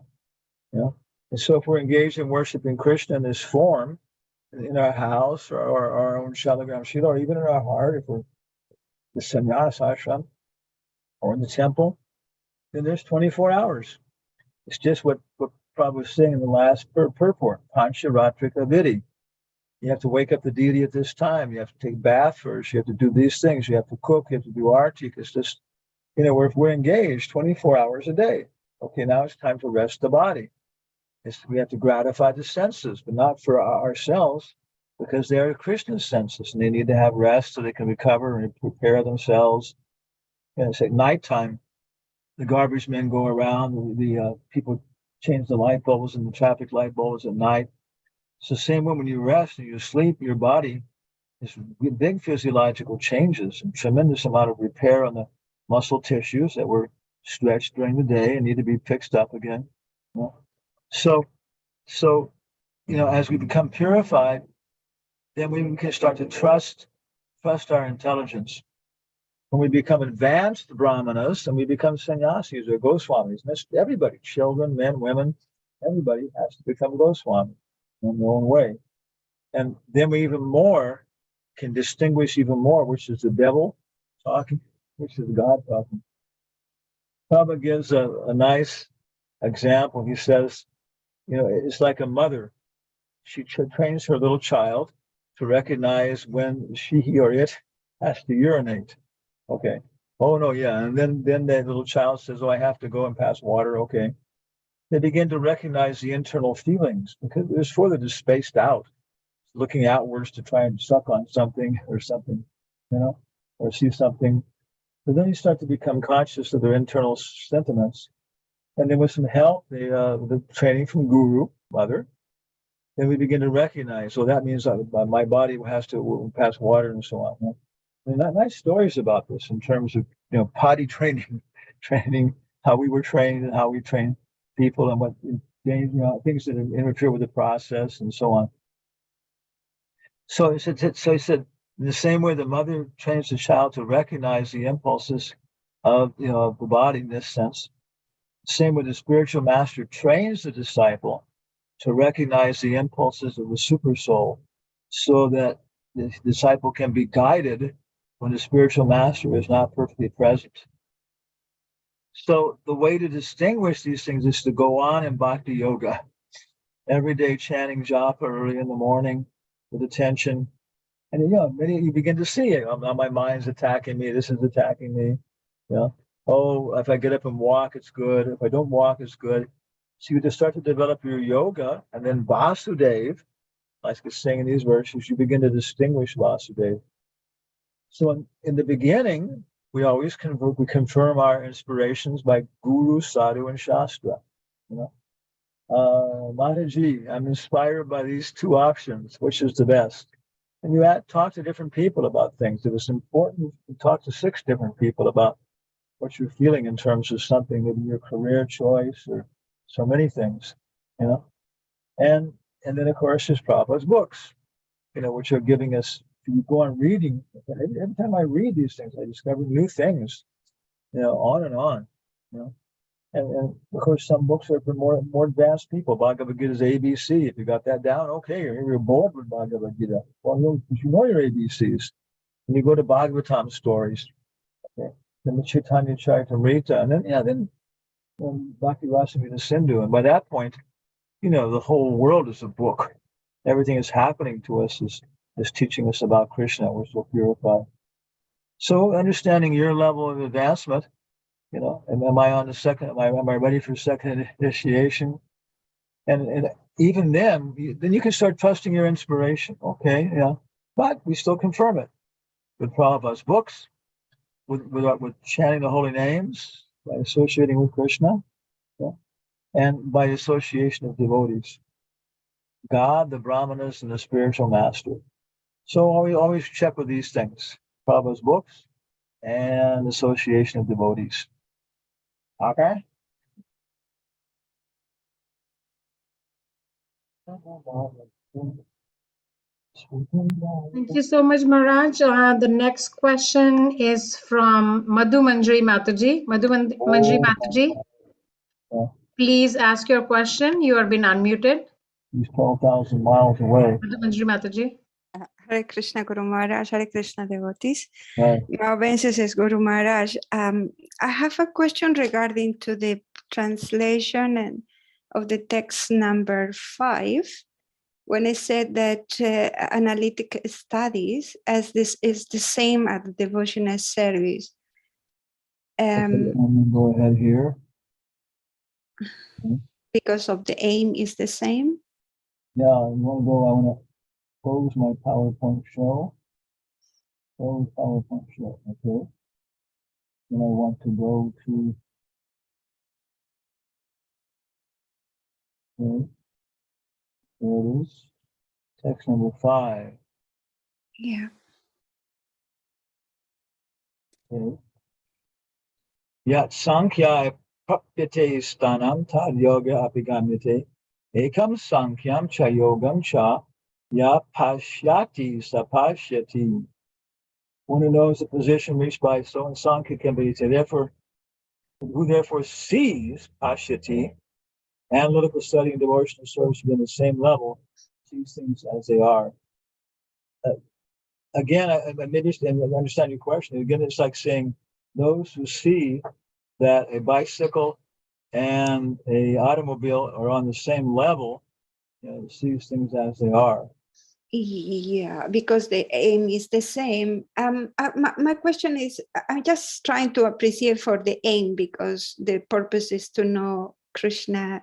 B: And so if we're engaged in worshiping Krishna in this form, in our house or our own shalagram shila, or even in our heart, if we're the sannyas ashram or in the temple, then there's 24 hours. It's just what Prabhupada was saying in the last purport, Pancharatrika Vidhi. You have to wake up the deity at this time. You have to take bath first. You have to do these things. You have to cook. You have to do arti. It's just, we're engaged 24 hours a day. Okay, now it's time to rest the body. We have to gratify the senses, but not for ourselves, because they are Krishna's senses, and they need to have rest so they can recover and prepare themselves. And it's at nighttime. The garbage men go around. The people change the light bulbs and the traffic light bulbs at night. It's the same way when you rest and you sleep, your body is big physiological changes and tremendous amount of repair on the muscle tissues that were stretched during the day and need to be fixed up again. So, as we become purified, then we can start to trust our intelligence. When we become advanced brahmanas and we become sannyasis or goswamis, and that's everybody, children, men, women, everybody has to become Goswami in their own way. And then we even more can distinguish even more, which is the devil talking, which is God talking. Prabhupada gives a nice example. He says, it's like a mother. She trains her little child to recognize when he or it has to urinate. Okay. Oh, no, yeah. And then the little child says, oh, I have to go and pass water. Okay. They begin to recognize the internal feelings because it's further just spaced out, looking outwards to try and suck on something or something, or see something. But then you start to become conscious of their internal sentiments. And then with some help, the training from Guru, Mother, then we begin to recognize, so that means my body has to pass water and so on. And nice stories about this in terms of, potty training, how we were trained and how we train people and what things that interfere with the process and so on. So he said, in the same way the mother trains the child to recognize the impulses of the body in this sense, the same way the spiritual master trains the disciple to recognize the impulses of the super soul, so that the disciple can be guided when the spiritual master is not perfectly present. So the way to distinguish these things is to go on in bhakti yoga, every day chanting japa early in the morning with attention. And you begin to see it. My mind's attacking me. This is attacking me. Oh, if I get up and walk, it's good. If I don't walk, it's good. So you just start to develop your yoga, and then Vasudev, like it's saying in these verses, you begin to distinguish Vasudev. So in the beginning, we always confirm our inspirations by Guru, Sadhu, and Shastra. Mataji, I'm inspired by these two options. Which is the best? And you talk to different people about things. It was important to talk to 6 different people about what you're feeling in terms of something, maybe your career choice or so many things, And then, of course, there's Prabhupada's books, which are giving us, if you go on reading, every time I read these things, I discover new things, on and on, And of course, some books are for more advanced people. Bhagavad Gita's ABC. If you got that down, okay, you're bored with Bhagavad Gita. Well, you know your ABCs. And you go to Bhagavatam stories, okay, then the Chaitanya Charitamrita, and then Bhakti Rasamrita Sindhu. And by that point, the whole world is a book. Everything that's happening to us is teaching us about Krishna. We're so purified. So understanding your level of advancement, and am I on the second? Am I ready for second initiation? And even then you can start trusting your inspiration. Okay, but we still confirm it with Prabhupada's books, with chanting the holy names, by associating with Krishna, and by association of devotees, God, the Brahmanas, and the spiritual master. So always check with these things: Prabhupada's books and association of devotees. Okay.
A: Thank you so much, Maharaj. The next question is from Madhu Manjari Mataji. Manjari Mataji, please ask your question. You have been unmuted.
B: He's 12,000 miles away.
A: Manjari Mataji.
F: Hare Krishna Guru Maharaj, Hare Krishna devotees.
B: Right.
F: My obeisances, Guru Maharaj. I have a question regarding to the translation and of the text number 5, when it said that analytic studies as this is the same as devotional service.
B: Okay, I'm gonna go ahead here.
F: Because of the aim is the same.
B: Yeah, I want to close my PowerPoint show. Close PowerPoint show, okay. Then I want to go to, okay, there it is. Text number 5,
F: Yeah.
B: okay. Yat Sankhya Prapyate Stanam Tad Yoga Apigamyate Ekam Sankyam Cha Yogam Cha Ya Pashyati Sapashyati. One who knows the position reached by so and Sankhya can be therefore, who therefore sees Pashyati, analytical study and devotional service to be on the same level, sees things as they are. Again, I maybe understand your question. Again, it's like saying those who see that a bicycle and a automobile are on the same level, sees things as they are.
F: Yeah, because the aim is the same. My question is, I'm just trying to appreciate for the aim, because the purpose is to know Krishna,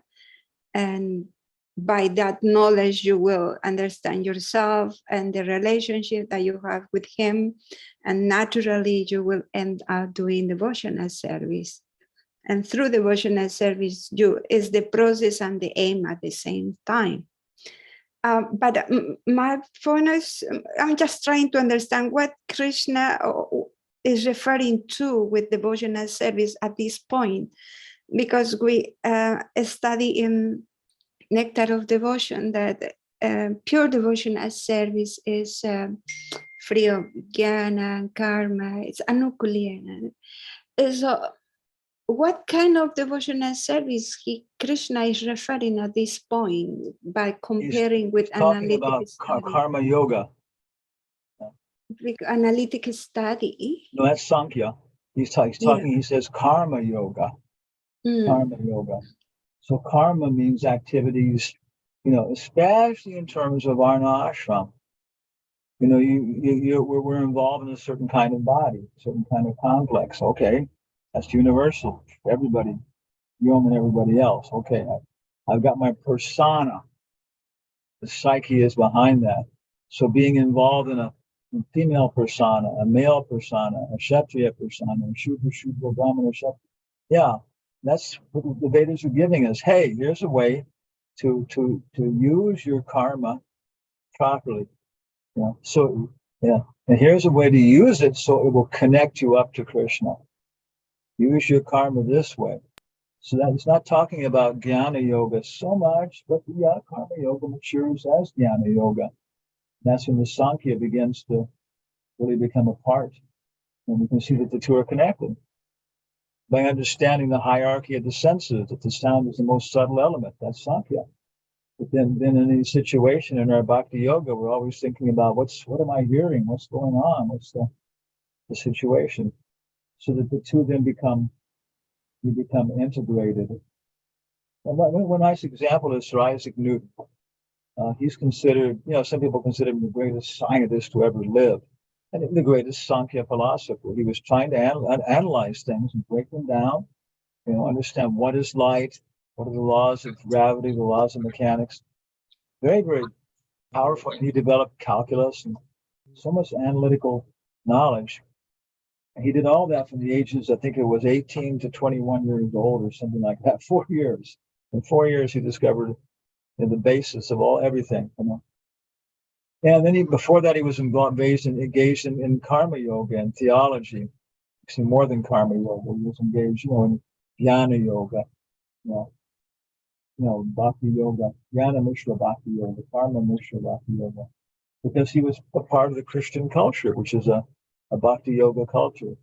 F: and by that knowledge you will understand yourself and the relationship that you have with him, and naturally you will end up doing devotional service. And through devotional service, is the process and the aim at the same time. But my point is, I'm just trying to understand what Krishna is referring to with devotional service at this point, because we study in Nectar of Devotion that pure devotional service is free of jnana and karma, it's anukulena. So what kind of devotional service Krishna is referring at this point by comparing with
B: Talking
F: analytic
B: about
F: study?
B: karma yoga.
F: Analytic study.
B: No, that's Sankhya. He's talking,
F: Yeah.
B: he says karma yoga. Karma yoga. So karma means activities, especially in terms of Varna ashram. We're involved in a certain kind of body, certain kind of complex. Okay, that's universal for everybody, Yom and everybody else. Okay, I've got my persona. The psyche is behind that. So being involved in a female persona, a male persona, a Kshatriya persona, a Shudra, Brahmana, Kshatriya. Yeah, that's what the Vedas are giving us. Hey, here's a way to use your karma properly. And here's a way to use it so it will connect you up to Krishna. Use your karma this way. So that it's not talking about jnana yoga so much, but karma yoga matures as jnana yoga. That's when the Sankhya begins to really become a part. And we can see that the two are connected. By understanding the hierarchy of the senses, that the sound is the most subtle element, that's Sankhya. But then in any situation in our bhakti yoga, we're always thinking about what am I hearing? What's going on? What's the situation? So that the two then become integrated. One nice example is Sir Isaac Newton. He's considered, some people consider him the greatest scientist to ever live, and the greatest Sankhya philosopher. He was trying to analyze things and break them down, understand what is light, what are the laws of gravity, the laws of mechanics. Very, very powerful. He developed calculus and so much analytical knowledge. He did all that from the ages, I think it was 18 to 21 years old or something like that, 4 years. In 4 years, he discovered the basis of everything. And then before that, he was engaged in karma yoga and theology. Actually, more than karma yoga, he was engaged, in jnana yoga, bhakti yoga, jnana mishra bhakti yoga, karma mishra bhakti yoga, because he was a part of the Christian culture, which is a bhakti yoga culture.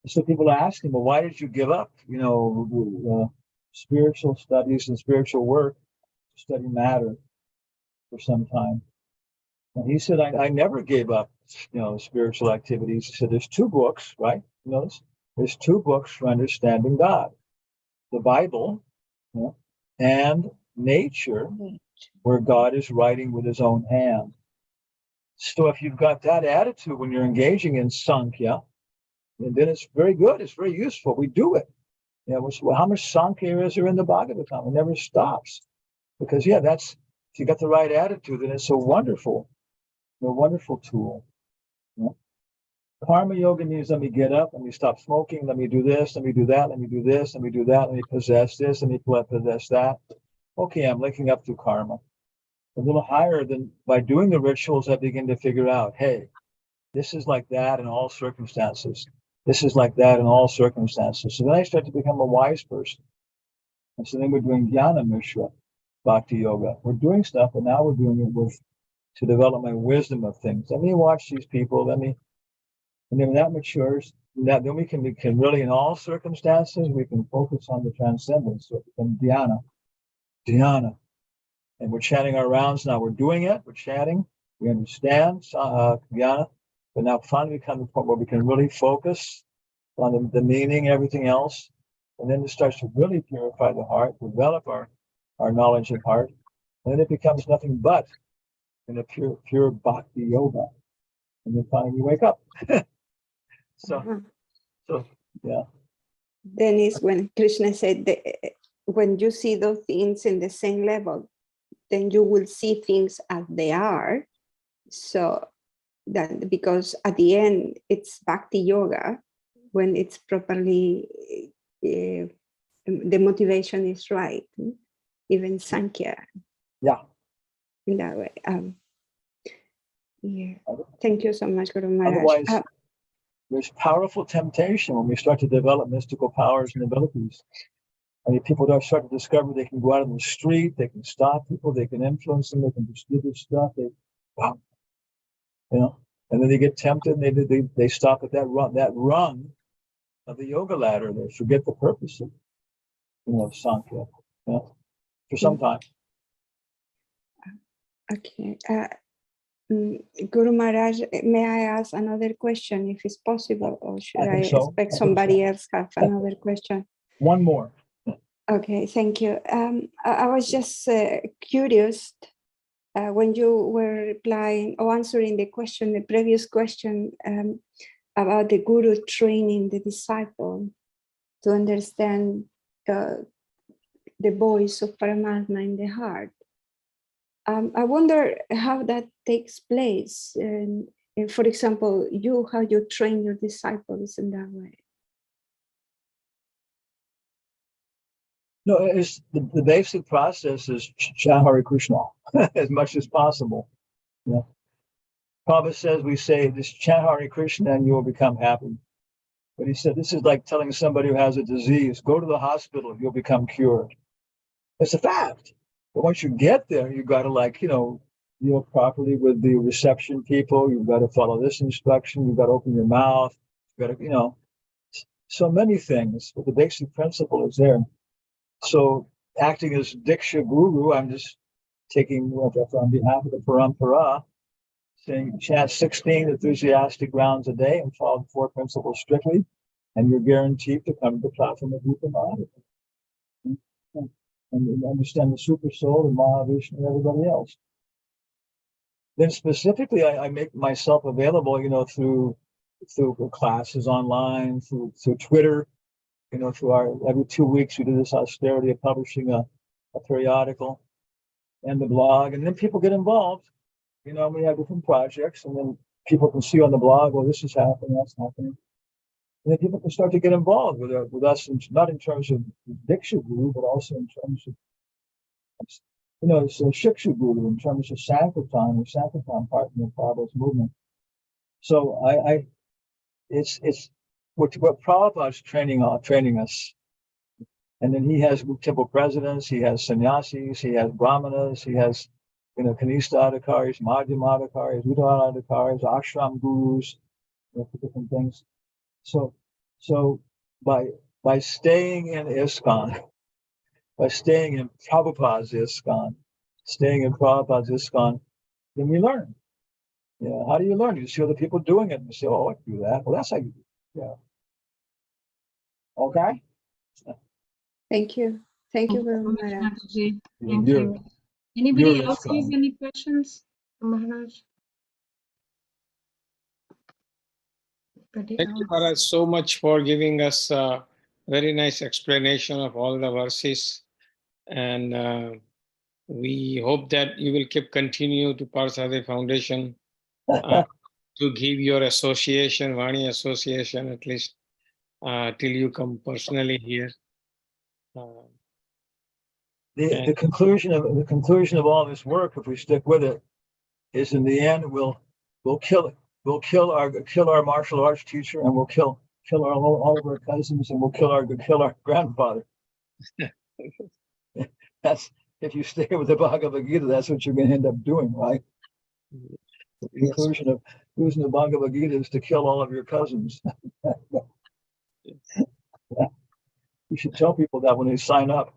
B: So people ask him, well, why did you give up, spiritual studies and spiritual work to study matter for some time. And he said, I never gave up, spiritual activities. He said, there's two books, right? You know this? There's two books for understanding God. The Bible, and nature, where God is writing with his own hand. So if you've got that attitude when you're engaging in Sankhya, then it's very good. It's very useful. We do it. How much Sankhya is there in the Bhagavatam? It never stops. Because, if you got the right attitude, then it's a wonderful tool. Karma yoga means let me get up, let me stop smoking, let me do this, let me do that, let me do this, let me do that, let me possess this, let me possess that. Okay, I'm linking up to karma. A little higher than by doing the rituals, I begin to figure out, hey, this is like that in all circumstances. This is like that in all circumstances. So then I start to become a wise person. And so then we're doing Jnana Mishra Bhakti Yoga. We're doing stuff, but now we're doing it to develop my wisdom of things. Let me watch these people. And then when that matures, then we can really, in all circumstances, we can focus on the transcendence. So it becomes dhyana. And we're chanting our rounds now. We're doing it. We're chanting. We understand dhyana. But now finally come to the point where we can really focus on the meaning, everything else. And then it starts to really purify the heart, develop our knowledge of heart. And then it becomes nothing but a pure bhakti yoga. And then finally we wake up. So yeah.
F: Then is when Krishna said, when you see those things in the same level, then you will see things as they are. So that because at the end it's bhakti yoga, when it's properly, the motivation is right. Even Sankhya.
B: Yeah.
F: In that way. Thank you so much, Guru Maharaj.
B: Otherwise, there's powerful temptation when we start to develop mystical powers and abilities. I mean, people start to discover they can go out on the street, they can stop people, they can influence them, they can distribute stuff. And then they get tempted and they stop at that rung of the yoga ladder. They forget the purpose of Sankhya, for some time.
F: Okay. Guru Maharaj, may I ask another question if it's possible, or should I expect somebody else have another question?
B: One more.
F: Okay, thank you. I was just curious when you were replying or answering the previous question about the Guru training the disciple to understand the voice of Paramatma in the heart. I wonder how that takes place. And for example, how you train your disciples in that way.
B: No, it's the basic process is chant Hare Krishna as much as possible. Prabhupada says we say this chant Hare Krishna and you will become happy. But he said this is like telling somebody who has a disease, go to the hospital, you'll become cured. It's a fact. But once you get there, you've got to deal properly with the reception people. You've got to follow this instruction. You've got to open your mouth. You've got to, so many things. But the basic principle is there. So acting as Diksha Guru, I'm just taking on behalf of the Parampara, saying chant 16 enthusiastic rounds a day and follow the 4 principles strictly, and you're guaranteed to come to the platform of Rupa Mahavishnu and understand the Super Soul and Mahavishnu and everybody else. Then specifically, I make myself available, through classes online, through Twitter, through every 2 weeks we do this austerity of publishing a periodical and the blog, and then people get involved. We have different projects, and then people can see on the blog, well, this is happening, that's happening. And then people can start to get involved with us, not in terms of Diksha Guru, but also in terms of, it's a Shiksha Guru, in terms of Sankirtan or Sankirtan partner of Prabhupada's movement. So it's what Prabhupada's training us. And then he has temple presidents, he has sannyasis, he has brahmanas, he has Kanista Adhikaris, Madhyama Adhikaris, Udana Adhikaris, ashram gurus, for different things. So by staying in ISKCON, by staying in Prabhupada's ISKCON, staying in Prabhupada's ISKCON, then we learn. Yeah, how do you learn? You see other people doing it and you say, oh, I can do that. Well, that's how you do it. Yeah. Okay?
F: Thank you. Thank you very
A: Thank you,
F: much.
A: Mataji. Thank
B: You're-
A: you. Anybody
B: you're
A: else has
B: ISKCON.
A: any questions for Maharaj? Anybody
C: Thank you,
A: else?
C: Maharaj, so much for giving us a very nice explanation of all the verses. And we hope that you will continue to Partsarthi Foundation to give your association, Vani Association, at least till you come personally here.
B: The conclusion of all this work, if we stick with it, is in the end we'll kill it. We'll kill our martial arts teacher, and we'll kill all of our cousins, and we'll kill our grandfather. That's if you stay with the Bhagavad Gita, that's what you're going to end up doing, right? The conclusion of using the Bhagavad Gita is to kill all of your cousins. You should tell people that when they sign up.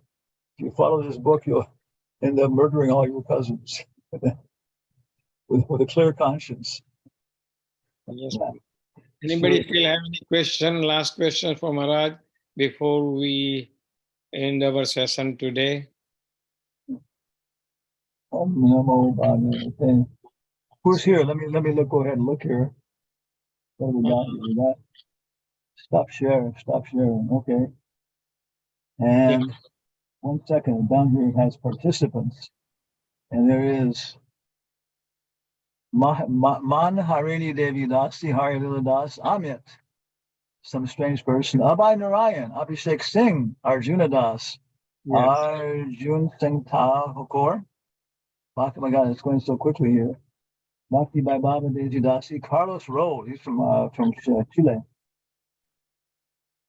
B: If you follow this book, you'll end up murdering all your cousins with a clear conscience.
C: Yes.
B: Yeah.
C: Anybody
B: So-
C: still have any question? Last question for Maharaj before we end our session today.
B: Okay. Who's here? Let me look. Go ahead and look here. What do we got? We got stop sharing. Okay. And 1 second, down here it has participants, and there is Man Harini Devi Dasi Hari Lila Das Amit, some strange person. Abhay Narayan, Abhishek Singh, Arjuna Das,
C: Yes.
B: Arjun Singh Ta Hokor. Oh my God, it's going so quickly here. Bhakti by Baba Deji Dasi, Carlos Roll, he's from Chile.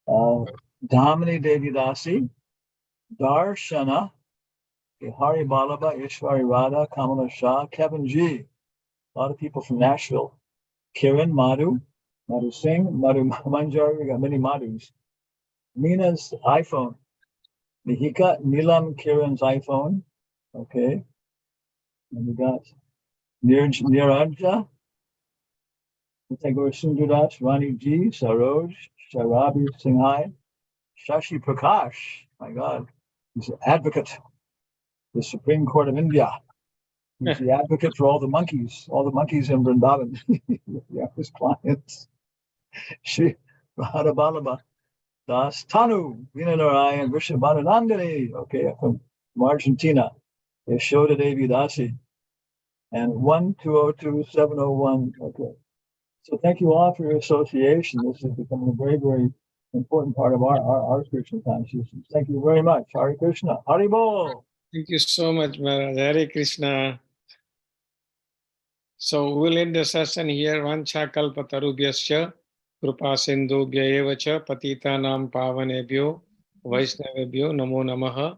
B: Dhamini Devi Dasi, Darshana, Hari Balaba, Ishwari Radha, Kamala Shah, Kevin G. A lot of people from Nashville. Kiran, Madhu Singh, Madhu Manjari, we got many Madhus. Mina's iPhone. Mihika, Nilam Kiran's iPhone. Okay. And we got Niranja, Tagore Sundardas, Rani G, Saroj, Sharabi Singhai, Shashi Prakash. My God, he's an advocate, the Supreme Court of India. He's the advocate for all the monkeys in Vrindavan. Yeah, his clients. Shri Radha Balaba Das Tanu, Veena Narayan, Vrishabhananandani, okay, from Argentina. Yashoda Devi Dasi. And 1202701. Okay. So thank you all for your association. This is becoming a very, very important part of our spiritual consciousness. Thank you very much. Hare Krishna. Hari Bol.
C: Thank you so much, Maharaj. Hare Krishna. So we'll end the session here. Vancha kalpatarubhyascha krupa sindhubhya eva cha patitanam pavanebhyo vaishnavebhyo namo namaha.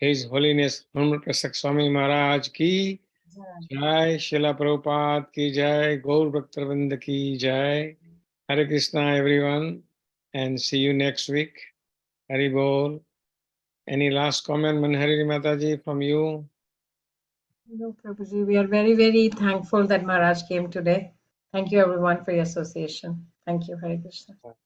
C: His Holiness Namaprasak Swami Maharaj ki jai, Srila Prabhupada ki jai, Gaur Bhaktarvrinda ki jai. Hare Krishna everyone, and see you next week. Hari Bol. Any last comment, Manhari Mataji, from you?
A: No, Prabhuji, we are very, very thankful that Maharaj came today. Thank you everyone for your association. Thank you, Hare Krishna.